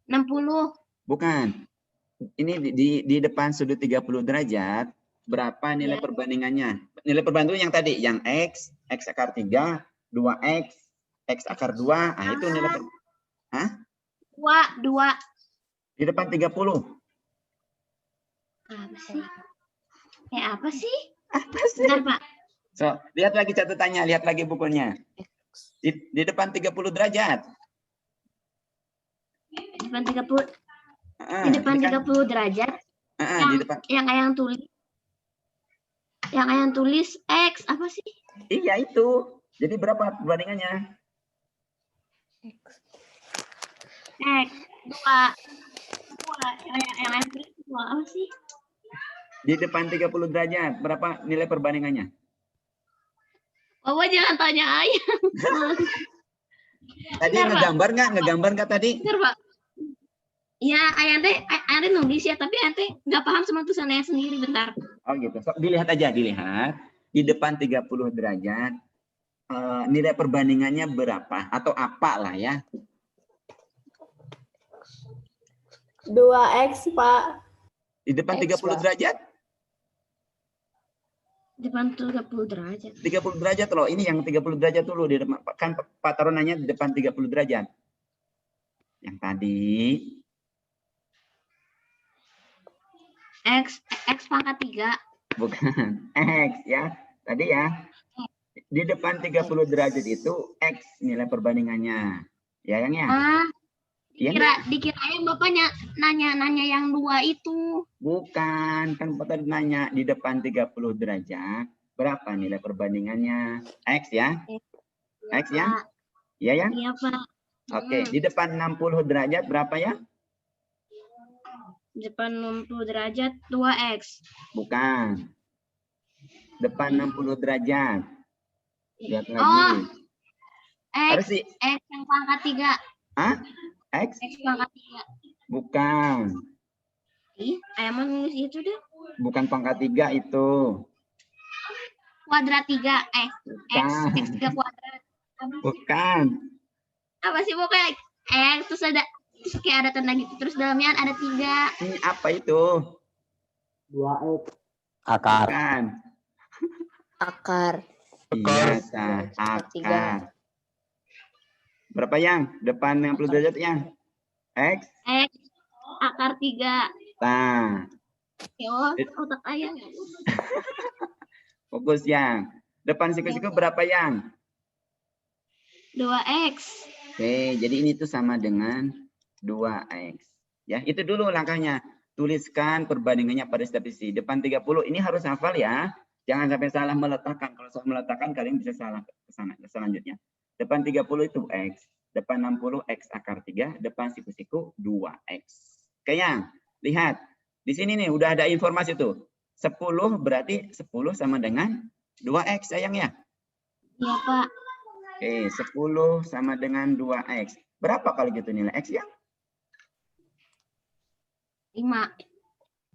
Speaker 7: 60.
Speaker 1: Bukan. Ini di depan sudut 30 derajat, berapa nilai perbandingannya? Nilai perbandingan yang tadi, yang X, X akar 3, 2X, X akar 2, nah itu nilai perbandingan.
Speaker 7: 2.
Speaker 1: Di depan 30.
Speaker 7: Apa sih?
Speaker 1: Apa sih?
Speaker 7: Bentar, Pak.
Speaker 1: So, lihat lagi catatannya, lihat lagi bukunya. Di depan 30 derajat.
Speaker 7: Di depan 30. Di depan 30 derajat.
Speaker 1: Di depan.
Speaker 7: Yang Ayang tulis X apa sih?
Speaker 1: Iya itu. Jadi berapa perbandingannya?
Speaker 7: X 2. Yang Ayang tulis 2 apa sih?
Speaker 1: Di depan 30 derajat, berapa nilai perbandingannya?
Speaker 7: Bapak jangan tanya Ayang.
Speaker 1: Tadi ngegambar nggak? Ngegambar nggak tadi?
Speaker 7: Bentar, Pak. Ya, ayah nulis ya, tapi ayah nggak paham sama tulisannya sendiri. Bentar.
Speaker 1: Oh gitu. So, dilihat aja, dilihat. Di depan 30 derajat, nilai perbandingannya berapa? Atau apa lah ya.
Speaker 2: 2x, Pak.
Speaker 1: Di depan
Speaker 5: X,
Speaker 1: 30
Speaker 5: Pak.
Speaker 1: derajat?
Speaker 7: Depan 30 derajat.
Speaker 1: 30 derajat loh. Ini yang 30 derajat dulu. Di depan, kan Pak Taro nanya di depan 30 derajat. Yang tadi.
Speaker 7: X pangkat 3.
Speaker 1: Bukan. X ya. Tadi ya. Di depan 30 derajat itu X nilai perbandingannya. Ya yang ya? Iya,
Speaker 7: Dikira ayah bapaknya nanya yang 2 itu.
Speaker 1: bukan, kan Pak tadi nanya di depan 30 derajat berapa nilai perbandingannya? X ya? X ya?
Speaker 7: Pak.
Speaker 1: Iya ya?
Speaker 7: Iya, Pak.
Speaker 1: Oke, di depan 60 derajat berapa ya?
Speaker 7: Depan 60 derajat 2x.
Speaker 1: Bukan. Depan 60 derajat. Lihat lagi.
Speaker 7: Oh,
Speaker 1: Harus
Speaker 7: X,
Speaker 1: sih.
Speaker 7: X yang pangkat 3.
Speaker 1: Hah? X?
Speaker 7: X pangkat 3.
Speaker 1: Bukan.
Speaker 7: Ih, ayah mau nulis itu deh.
Speaker 1: Bukan pangkat 3 itu.
Speaker 7: Kuadrat 3.
Speaker 1: Bukan.
Speaker 7: X 3 kuadrat.
Speaker 1: Bukan.
Speaker 7: Apa sih pokoknya X terus kayak ada tanda gitu. Terus dalamnya ada 3.
Speaker 1: Ini apa itu?
Speaker 3: 2x.
Speaker 8: Akar.
Speaker 1: Bukan.
Speaker 5: Akar.
Speaker 1: Iya, sah. Akar. Berapa yang? Depan 60 derajat yang? X?
Speaker 7: X akar 3.
Speaker 1: Nah,
Speaker 7: Ya, otak ayah.
Speaker 1: fokus yang. Depan siku-siku berapa yang?
Speaker 7: 2x.
Speaker 1: Oke, jadi ini tuh sama dengan 2x. Ya, itu dulu langkahnya. Tuliskan perbandingannya pada statistik. Depan 30, ini harus hafal ya. Jangan sampai salah meletakkan. Kalau salah meletakkan, kalian bisa salah ke sana. Selanjutnya. Depan 30 itu X. Depan 60 X akar 3. Depan siku-siku 2X. Oke, yang. Lihat. Di sini nih udah ada informasi tuh. 10 berarti 10 sama dengan 2X sayang ya.
Speaker 7: Iya, Pak.
Speaker 1: Oke, 10 sama dengan 2X. Berapa kalau gitu nilai X ya?
Speaker 7: 5.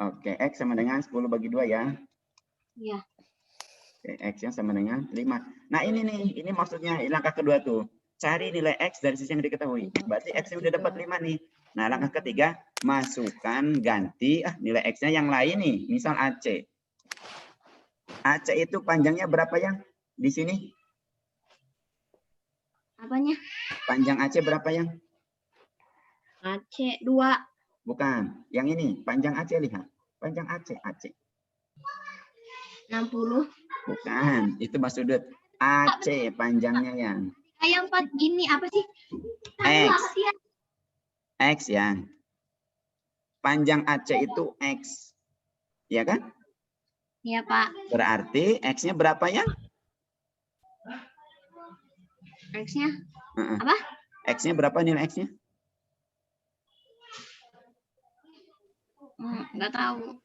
Speaker 1: Oke, X sama dengan 10 bagi 2 ya.
Speaker 7: Iya.
Speaker 1: Oke, X-nya sama dengan 5. Nah ini nih, ini maksudnya langkah kedua tuh. Cari nilai X dari sisi yang diketahui. Berarti X-nya udah dapat 5 nih. Nah langkah ketiga, masukkan ganti nilai X-nya yang lain nih. Misal AC. AC itu panjangnya berapa yang di sini?
Speaker 7: Apanya?
Speaker 1: Panjang AC berapa yang?
Speaker 7: AC 2.
Speaker 1: Bukan, yang ini. Panjang AC lihat. Panjang AC, AC.
Speaker 7: 60.
Speaker 1: Bukan, itu Mas Sudut. AC panjangnya yang.
Speaker 7: Kayak 4 gini apa sih?
Speaker 1: X.
Speaker 7: Apa sih ya?
Speaker 1: X yang. Panjang AC itu X. Ya kan?
Speaker 7: Iya, Pak.
Speaker 1: Berarti X-nya berapa ya?
Speaker 7: X-nya
Speaker 1: Uh-uh.
Speaker 7: apa?
Speaker 1: X-nya berapa nilai X-nya?
Speaker 7: Nggak tahu.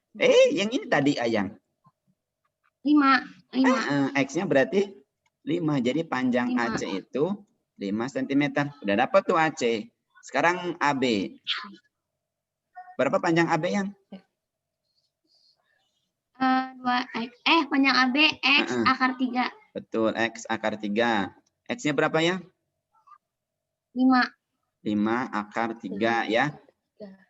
Speaker 1: Yang ini tadi Ayang.
Speaker 7: 5.
Speaker 1: X-nya berarti 5. Jadi panjang
Speaker 7: 5.
Speaker 1: AC itu 5 cm. Udah dapat tuh AC. Sekarang AB. Berapa panjang AB yang?
Speaker 7: 2x. Panjang AB X akar 3.
Speaker 1: Betul, X akar 3. X-nya berapa ya?
Speaker 7: 5.
Speaker 1: 5 akar 3 ya.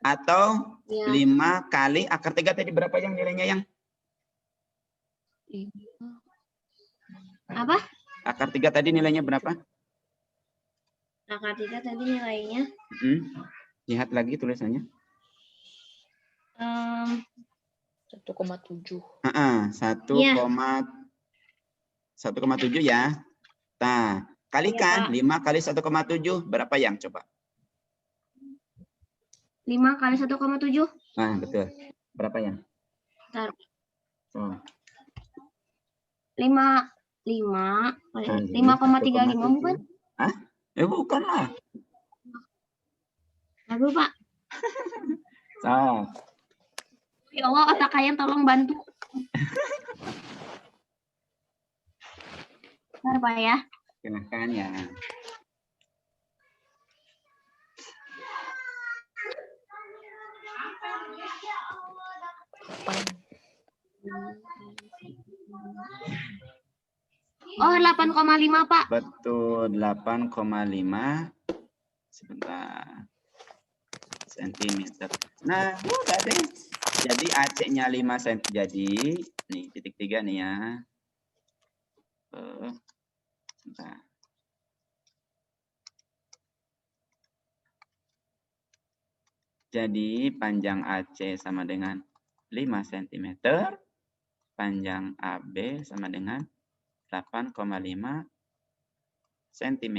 Speaker 1: Atau
Speaker 7: Ya.
Speaker 1: 5 kali akar 3 tadi berapa yang nilainya yang?
Speaker 7: Apa?
Speaker 1: Akar 3 tadi nilainya berapa?
Speaker 7: Akar 3 tadi nilainya.
Speaker 1: Lihat lagi tulisannya.
Speaker 5: 1,7.
Speaker 1: 1,7 ya. Nah, kalikan 5 kali 1,7 berapa yang coba?
Speaker 7: 5 kali 1,7.
Speaker 1: Nah, betul. Berapa yang?
Speaker 7: Bentar.
Speaker 1: Oh.
Speaker 7: 5,35 bukan?
Speaker 1: Hah? Bukan lah.
Speaker 7: Aduh, Pak.
Speaker 1: So.
Speaker 7: Ya Allah, otak kalian tolong bantu. Bentar, Pak ya.
Speaker 1: Silahkan ya.
Speaker 7: Oh, 8,5, Pak.
Speaker 1: Betul, 8,5 sebentar sentimeter. Nah, udah deh. Jadi AC-nya 5 cm. Jadi nih titik 3 nih ya. Sebentar. Jadi panjang AC sama dengan 5 cm, panjang AB sama dengan 8,5 cm.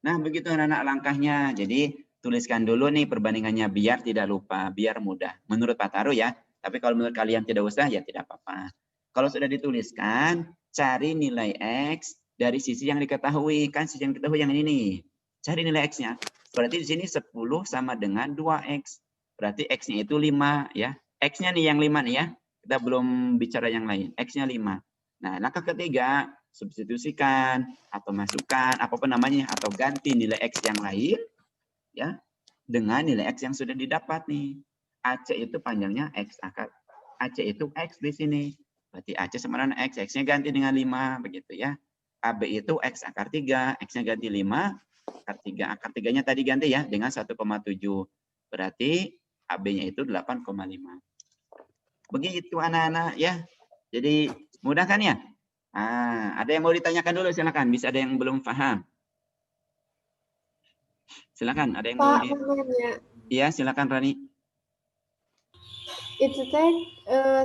Speaker 1: Nah, begitu anak-anak langkahnya. Jadi tuliskan dulu nih perbandingannya biar tidak lupa, biar mudah. Menurut Pak Taru ya. Tapi kalau menurut kalian tidak usah ya tidak apa-apa. Kalau sudah dituliskan, cari nilai X dari sisi yang diketahui. Kan sisi yang diketahui yang ini nih. Cari nilai X-nya. Berarti di sini 10 sama dengan 2X. Berarti X-nya itu 5 ya. X-nya nih yang 5 nih ya. Kita belum bicara yang lain. X-nya 5. Nah, langkah ketiga, substitusikan atau masukkan apapun namanya atau ganti nilai X yang lain ya dengan nilai X yang sudah didapat nih. AC itu panjangnya X akar. AC itu X di sini. Berarti AC sama dengan X. X-nya ganti dengan 5 begitu ya. AB itu X akar 3, X-nya ganti 5, akar 3. Akar 3-nya tadi ganti ya dengan 1,7. Berarti AB-nya itu 8,5. Begitu anak-anak ya. Jadi mudah kan ya? Ah, ada yang mau ditanyakan dulu silakan. Bisa ada yang belum paham. Silakan, ada yang mau
Speaker 2: Pak, mau nanya.
Speaker 1: Iya, silakan Rani.
Speaker 2: Itu teh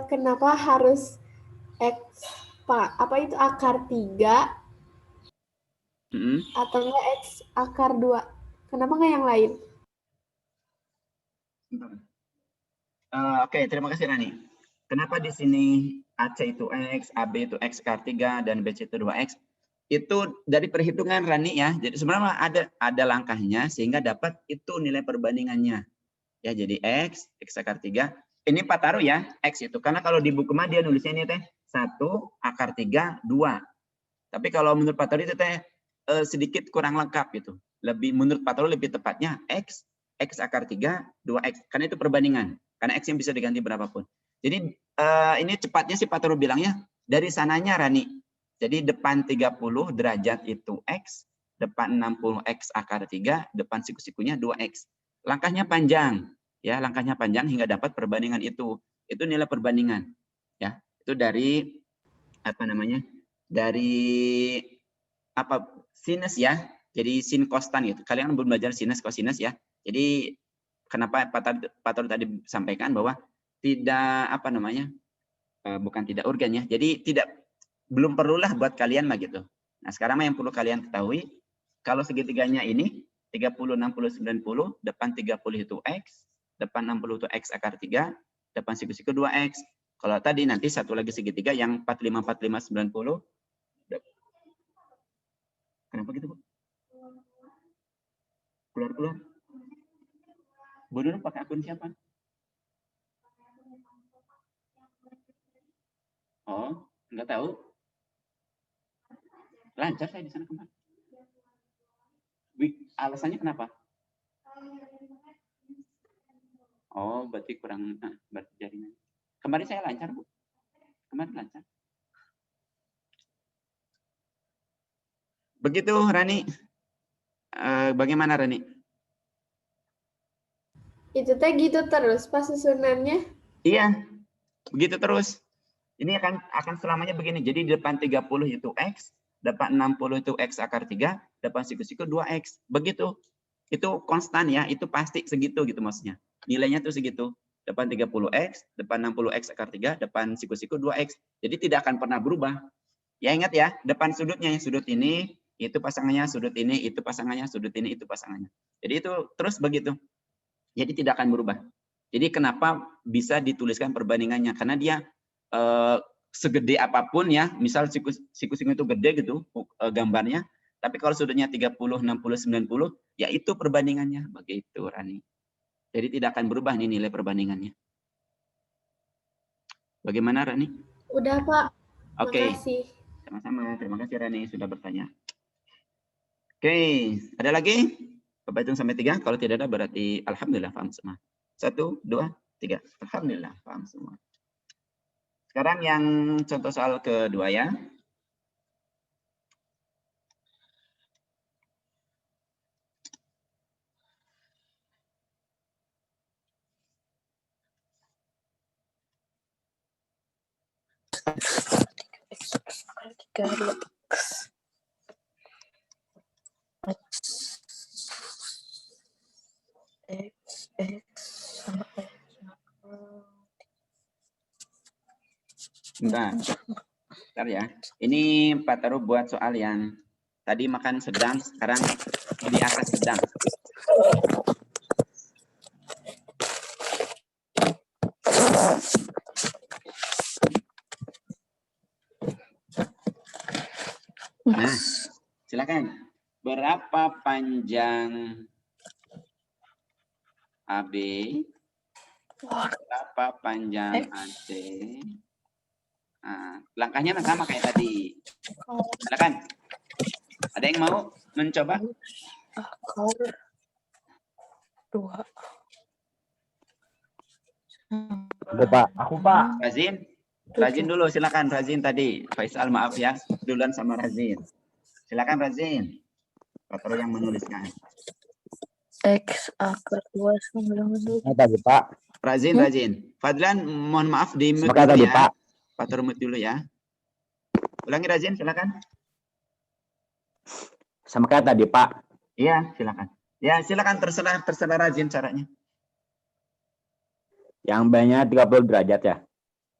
Speaker 2: kenapa harus X, Pak? Apa itu akar 3 atau enggak X akar 2? Kenapa nggak yang lain?
Speaker 1: Oke, terima kasih Rani. Kenapa di sini AC itu X, AB itu X akar 3, dan BC itu 2X? Itu dari perhitungan Rani ya. Jadi sebenarnya ada langkahnya sehingga dapat itu nilai perbandingannya. Ya, jadi X akar 3. Ini Pak Taruh ya, X itu. Karena kalau di buku mah dia nulisnya ini teh 1 akar 3, 2. Tapi kalau menurut Pak Taruh itu teh sedikit kurang lengkap gitu. Menurut Pak Taruh lebih tepatnya X akar 3, 2X. Karena itu perbandingan. Karena X yang bisa diganti berapapun. Jadi ini cepatnya si Pak Taruh bilangnya dari sananya Rani. Jadi depan 30 derajat itu X, depan 60 X akar 3, depan siku-sikunya 2X. Langkahnya panjang. Ya, langkahnya panjang hingga dapat perbandingan itu. Itu nilai perbandingan. Ya, itu dari apa namanya? Dari apa sinus ya. Jadi sin kostan gitu. Kalian belum belajar sinus kosinus ya. Jadi kenapa Pak Taruh tadi sampaikan bahwa tidak apa namanya? Bukan tidak urgen ya. Jadi belum perlulah buat kalian mah gitu. Nah, sekarang yang perlu kalian ketahui kalau segitiganya ini 30, 60, 90, depan 30 itu X, depan 60 itu X akar 3, depan siku-siku 2X. Kalau tadi nanti satu lagi segitiga yang 45, 45, 90. Kenapa gitu, Bu? Keluar. Bu Nurul pakai akun siapa? Oh, nggak tahu. Lancar saya di sana kemarin. Alasannya kenapa? Oh, berarti kurang berarti jaringan. Kemarin saya lancar, Bu. Kemarin lancar. Begitu, Rani. Bagaimana, Rani?
Speaker 2: Itu teh gitu terus pas susunannya.
Speaker 1: Iya, begitu terus. Ini akan selamanya begini. Jadi di depan 30 itu X, depan 60 itu X akar 3, depan siku-siku 2X. Begitu. Itu konstan ya, itu pasti segitu gitu maksudnya. Nilainya tuh segitu. Depan 30X, depan 60X akar 3, depan siku-siku 2X. Jadi tidak akan pernah berubah. Ya ingat ya, depan sudutnya, sudut ini, itu pasangannya, sudut ini, itu pasangannya, sudut ini, itu pasangannya. Jadi itu terus begitu. Jadi tidak akan berubah. Jadi kenapa bisa dituliskan perbandingannya? Karena dia segede apapun ya, misal siku-siku itu gede gitu gambarnya, tapi kalau sudutnya 30, 60, 90, ya itu perbandingannya. Begitu, Rani. Jadi tidak akan berubah nih nilai perbandingannya. Bagaimana, Rani?
Speaker 2: Udah, Pak.
Speaker 1: Oke.
Speaker 2: Makasih.
Speaker 1: Sama-sama. Terima kasih, Rani, sudah bertanya. Oke, ada lagi? Bapak hitung sampai 3. Kalau tidak ada berarti alhamdulillah paham semua. 1, 2, 3. Alhamdulillah, paham semua. Sekarang yang contoh soal kedua ya. Bentar ya. Ini Pak Taru buat soal yang tadi makan sedang, sekarang di atas sedang. Nah, silakan. Berapa panjang AB? Berapa panjang AC? Nah, langkahnya sama kayak tadi. Silakan. Ada yang mau mencoba?
Speaker 5: Akar 2.
Speaker 8: Ada Pak, aku Pak.
Speaker 1: Razin dulu, silakan Razin tadi. Faisal maaf ya, duluan sama Razin. Silakan Razin. Patro yang menuliskan.
Speaker 5: X akar 2 sama dengan 2.
Speaker 8: Tadi Pak.
Speaker 1: Razin. Fadlan, mohon maaf di mute
Speaker 8: Semoga
Speaker 1: dulu
Speaker 8: tadi
Speaker 1: ya.
Speaker 8: Pak.
Speaker 1: Patro mute dulu ya. Ulangi Razin, silakan.
Speaker 8: Sama kayak tadi Pak.
Speaker 1: Iya, silakan. Ya, silakan terserah Razin caranya.
Speaker 8: Yang banyak 30 derajat ya.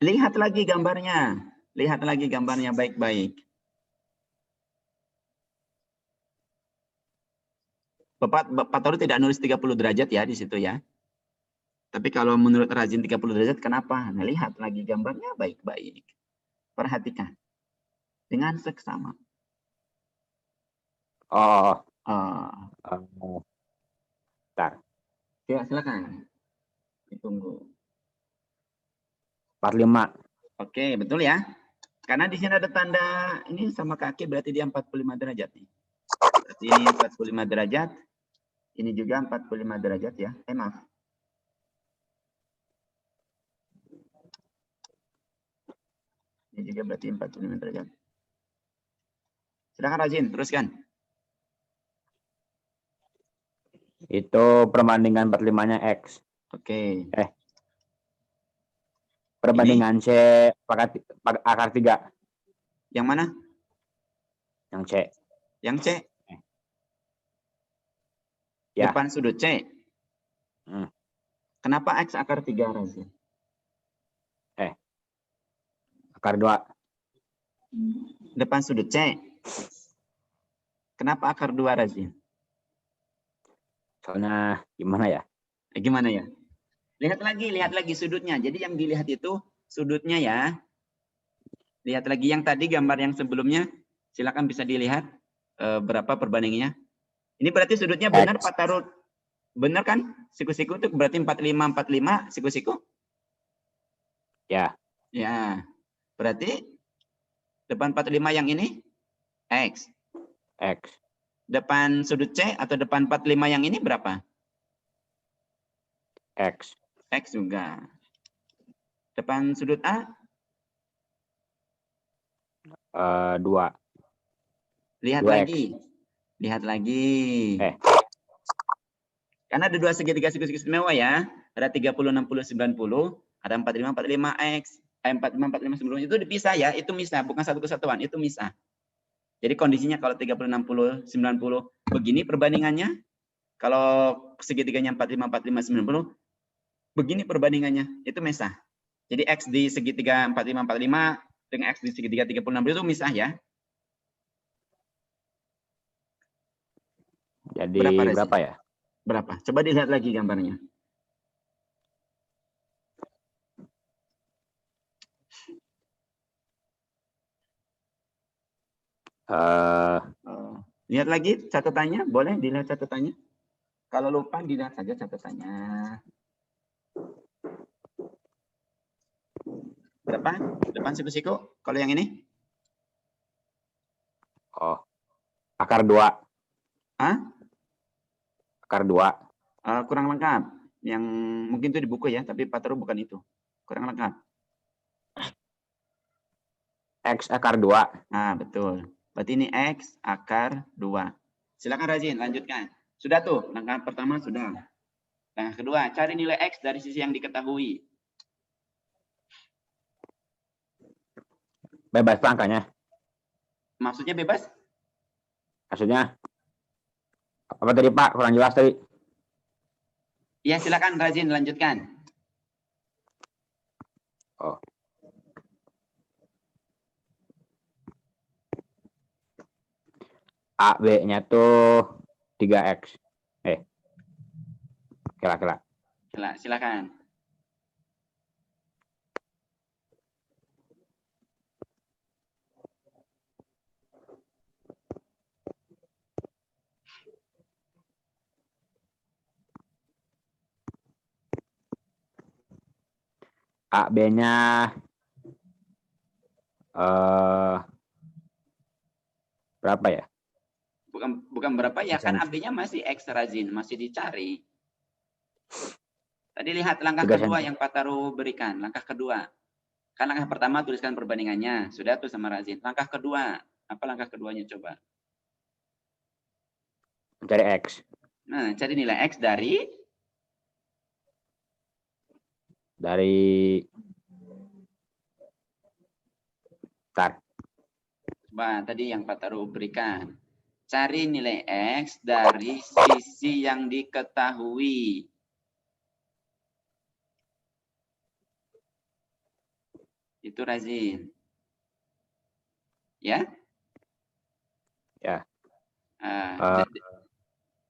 Speaker 1: Lihat lagi gambarnya. Lihat lagi gambarnya baik-baik. Pak Toru tidak nulis 30 derajat ya di situ ya. Tapi kalau menurut Razin 30 derajat kenapa? Nah, lihat lagi gambarnya baik-baik. Perhatikan. Dengan seksama.
Speaker 8: Oh. Bentar.
Speaker 1: Ya, silakan. Ditunggu.
Speaker 8: 45.
Speaker 1: Oke, betul ya. Karena di sini ada tanda ini sama kaki berarti dia 45 derajat nih. Berarti ini 45 derajat. Ini juga 45 derajat ya. Maaf. Ini juga berarti 45 derajat. Silakan Razin, teruskan.
Speaker 8: Itu perbandingan 45-nya X.
Speaker 1: Oke.
Speaker 8: Perbandingan C akar 3.
Speaker 1: Yang mana?
Speaker 8: Yang C.
Speaker 1: Yang C.
Speaker 8: Ya.
Speaker 1: Depan sudut C. Kenapa X akar 3, Razin?
Speaker 8: Akar 2.
Speaker 1: Depan sudut C. Kenapa akar 2, Razin?
Speaker 8: Soalnya gimana ya?
Speaker 1: Gimana ya? Lihat lagi sudutnya. Jadi yang dilihat itu sudutnya ya. Lihat lagi yang tadi gambar yang sebelumnya. Silakan bisa dilihat berapa perbandingannya. Ini berarti sudutnya benar Pak Tarut. Benar kan? Siku-siku itu berarti 45 siku-siku?
Speaker 8: Ya.
Speaker 1: Ya. Berarti depan 45 yang ini X. Depan sudut C atau depan 45 yang ini berapa?
Speaker 8: X.
Speaker 1: X juga. Depan sudut A?
Speaker 8: 2.
Speaker 1: Lihat
Speaker 8: 2X.
Speaker 1: lagi. Lihat lagi. Karena ada dua segitiga siku-siku istimewa ya. Ada 30, 60, 90. Ada 45, 45X. 45, 45 sebelumnya. Itu dipisah ya. Itu misah. Bukan satu kesatuan. Itu misah. Jadi kondisinya kalau 30, 60, 90. Begini perbandingannya. Kalau segitiganya 45, 45, 90. Begini perbandingannya. Itu misah. Jadi X di segitiga 45, 45. Dengan X di segitiga 30, 60 itu misah ya.
Speaker 8: Jadi berapa ya?
Speaker 1: Berapa? Coba dilihat lagi gambarnya. Lihat lagi catatannya, boleh dilihat catatannya. Kalau lupa dilihat saja catatannya. Berapa? Depan siku-siku. Kalau yang ini?
Speaker 8: Akar 2.
Speaker 1: Hah?
Speaker 8: Akar 2.
Speaker 1: Kurang lengkap. Yang mungkin itu di buku ya, tapi Pak Taru bukan itu. Kurang lengkap.
Speaker 8: X akar 2.
Speaker 1: Nah, betul. Berarti ini X akar 2. Silakan Razin, lanjutkan. Sudah tuh, langkah pertama sudah. Langkah kedua, cari nilai X dari sisi yang diketahui.
Speaker 8: Bebas Pak angkanya.
Speaker 1: Maksudnya bebas?
Speaker 8: Maksudnya apa tadi Pak? Kurang jelas tadi.
Speaker 1: Ya, silakan Razin, lanjutkan.
Speaker 8: Oh. A, B-nya tuh 3X. Kira-kira.
Speaker 1: Silakan.
Speaker 8: A, B-nya berapa ya?
Speaker 1: Bukan berapa ya, kan AB-nya masih X Razin, masih dicari. Tadi lihat langkah kedua yang Pak Taru berikan, langkah kedua. Kan langkah pertama tuliskan perbandingannya, sudah tuh sama Razin. Langkah kedua, apa langkah keduanya coba?
Speaker 8: Mencari X.
Speaker 1: Nah, cari nilai X dari Coba tadi yang Pak Taru berikan. Cari nilai X dari sisi yang diketahui. Itu Razin. Ya?
Speaker 8: Ya.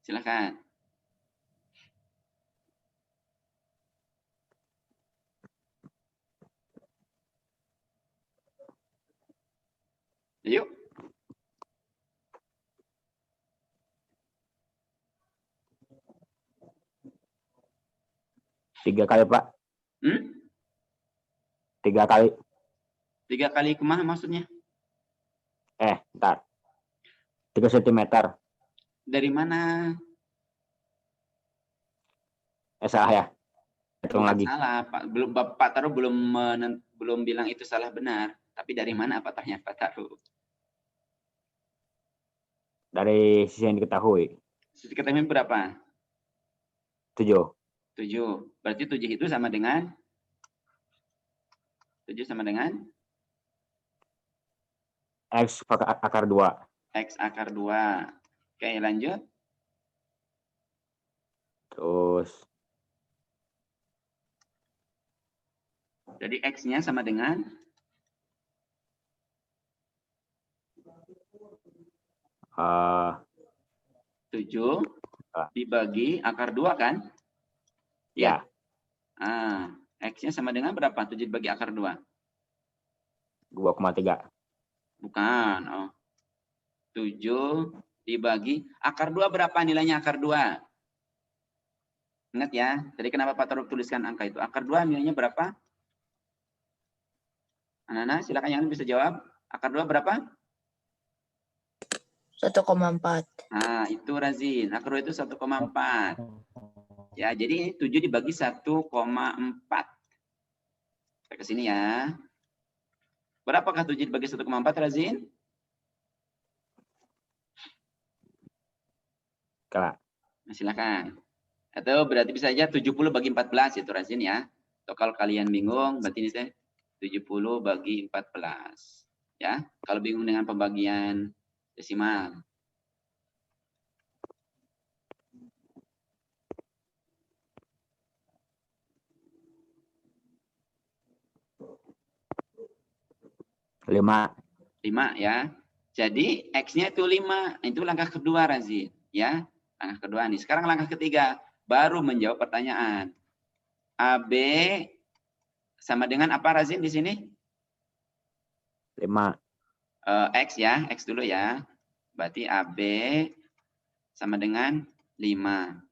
Speaker 1: Silakan. Yuk.
Speaker 8: Tiga kali Pak. 3 kali.
Speaker 1: 3 kali kemana maksudnya?
Speaker 8: Bentar. 3 cm.
Speaker 1: Dari mana?
Speaker 8: Salah ya? Hitung
Speaker 1: Bukan
Speaker 8: lagi.
Speaker 1: salah, Pak. Pak Taru belum bilang itu salah benar. Tapi dari mana apa tanya Pak Taru?
Speaker 8: Dari sisi yang diketahui.
Speaker 1: Sisi ketahui berapa?
Speaker 8: 7.
Speaker 1: 7. Berarti 7 itu sama dengan 7 sama dengan
Speaker 8: X akar 2.
Speaker 1: X akar 2. Oke, lanjut.
Speaker 8: Terus
Speaker 1: Jadi X-nya sama dengan 7 dibagi akar 2 kan?
Speaker 8: Ya.
Speaker 1: X-nya sama dengan berapa? 7 dibagi akar 2?
Speaker 8: 2,3.
Speaker 1: Bukan. 7 dibagi akar 2 berapa nilainya akar 2? Ingat ya, tadi kenapa Pak Taru tuliskan angka itu? Akar 2 nilainya berapa? Anak-anak, silakan yang bisa jawab. Akar 2 berapa?
Speaker 5: 1,4.
Speaker 1: Nah, itu Razin. Akar 2 itu 1,4. Ya, jadi 7 dibagi 1,4. Kita ke sini ya. Berapakah 7 dibagi 1,4, Razin?
Speaker 8: Kelak.
Speaker 1: Nah, silakan. Atau berarti bisa aja 70 bagi 14 itu Razin ya. Atau kalau kalian bingung, berarti ini saya 70 bagi 14. Ya, kalau bingung dengan pembagian desimal.
Speaker 8: Lima
Speaker 1: ya. Jadi X-nya itu 5. Itu langkah kedua Razin. Ya, langkah kedua nih. Sekarang langkah ketiga. Baru menjawab pertanyaan. AB sama dengan apa Razin di sini?
Speaker 8: 5.
Speaker 1: X ya, X dulu ya. Berarti AB sama dengan 5.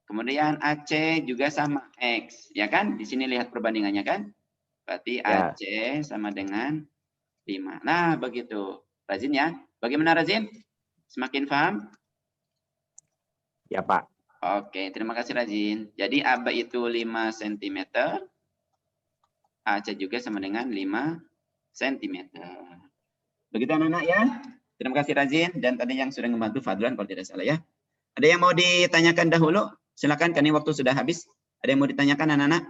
Speaker 1: Kemudian AC juga sama X. Ya kan? Di sini lihat perbandingannya kan? Berarti
Speaker 8: Ya.
Speaker 1: AC sama dengan 5. Nah, begitu. Razin ya. Bagaimana Razin? Semakin paham?
Speaker 8: Ya Pak.
Speaker 1: Oke, terima kasih Razin. Jadi AB itu 5 cm. AC juga sama dengan 5 cm. Begitu anak-anak ya. Terima kasih Razin. Dan tadi yang sudah membantu Fadlan kalau tidak salah ya. Ada yang mau ditanyakan dahulu? Silakan, karena waktu sudah habis. Ada yang mau ditanyakan anak-anak?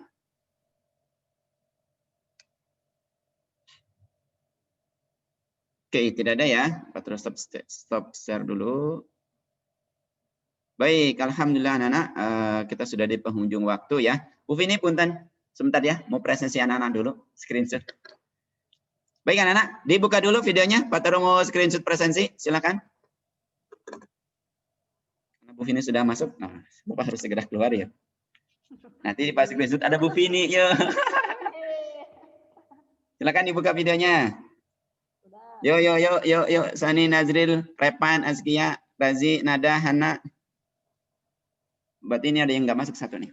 Speaker 1: Oke, tidak ada ya. Pak terus stop share dulu. Baik, alhamdulillah anak-anak, kita sudah di penghujung waktu ya. Bu Vini, punten sebentar ya, mau presensi anak-anak dulu, screenshot. Baik anak-anak, dibuka dulu videonya. Pak Taro mau screenshot presensi, silakan. Karena Bu Vini sudah masuk, nah, Bapak harus segera keluar ya. Nanti pas screenshot ada Bu Vini, yuk. Silakan dibuka videonya. Yo, Sani, Nazril, Repan, Azkia, Razi, Nada, Hana. Berarti ini ada yang nggak masuk satu nih.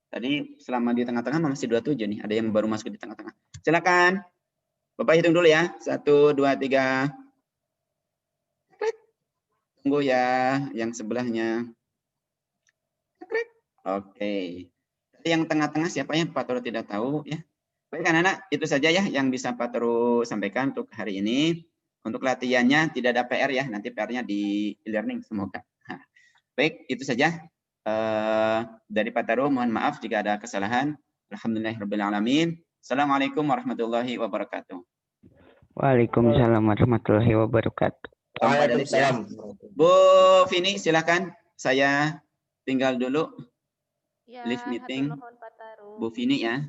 Speaker 1: Tadi selama di tengah-tengah masih 27 nih. Ada yang baru masuk di tengah-tengah. Silakan. Bapak hitung dulu ya. 1, 2, 3. Tunggu ya. Yang sebelahnya. Oke. Tadi yang tengah-tengah siapa yang Pak Toro tidak tahu ya. Baik anak-anak, itu saja ya yang bisa Pak Toro sampaikan untuk hari ini. Untuk latihannya tidak ada PR ya. Nanti PR-nya di e-learning semoga. Baik, itu saja dari Pak Taro. Mohon maaf jika ada kesalahan. Alhamdulillahirrahmanirrahim. Assalamualaikum warahmatullahi wabarakatuh.
Speaker 4: Waalaikumsalam warahmatullahi wabarakatuh.
Speaker 1: Waalaikumsalam. Bu Vini, silakan. Saya tinggal dulu.
Speaker 9: Ya,
Speaker 1: Live meeting.
Speaker 9: hatur nuhun, Pak Taro.
Speaker 1: Bu Vini ya.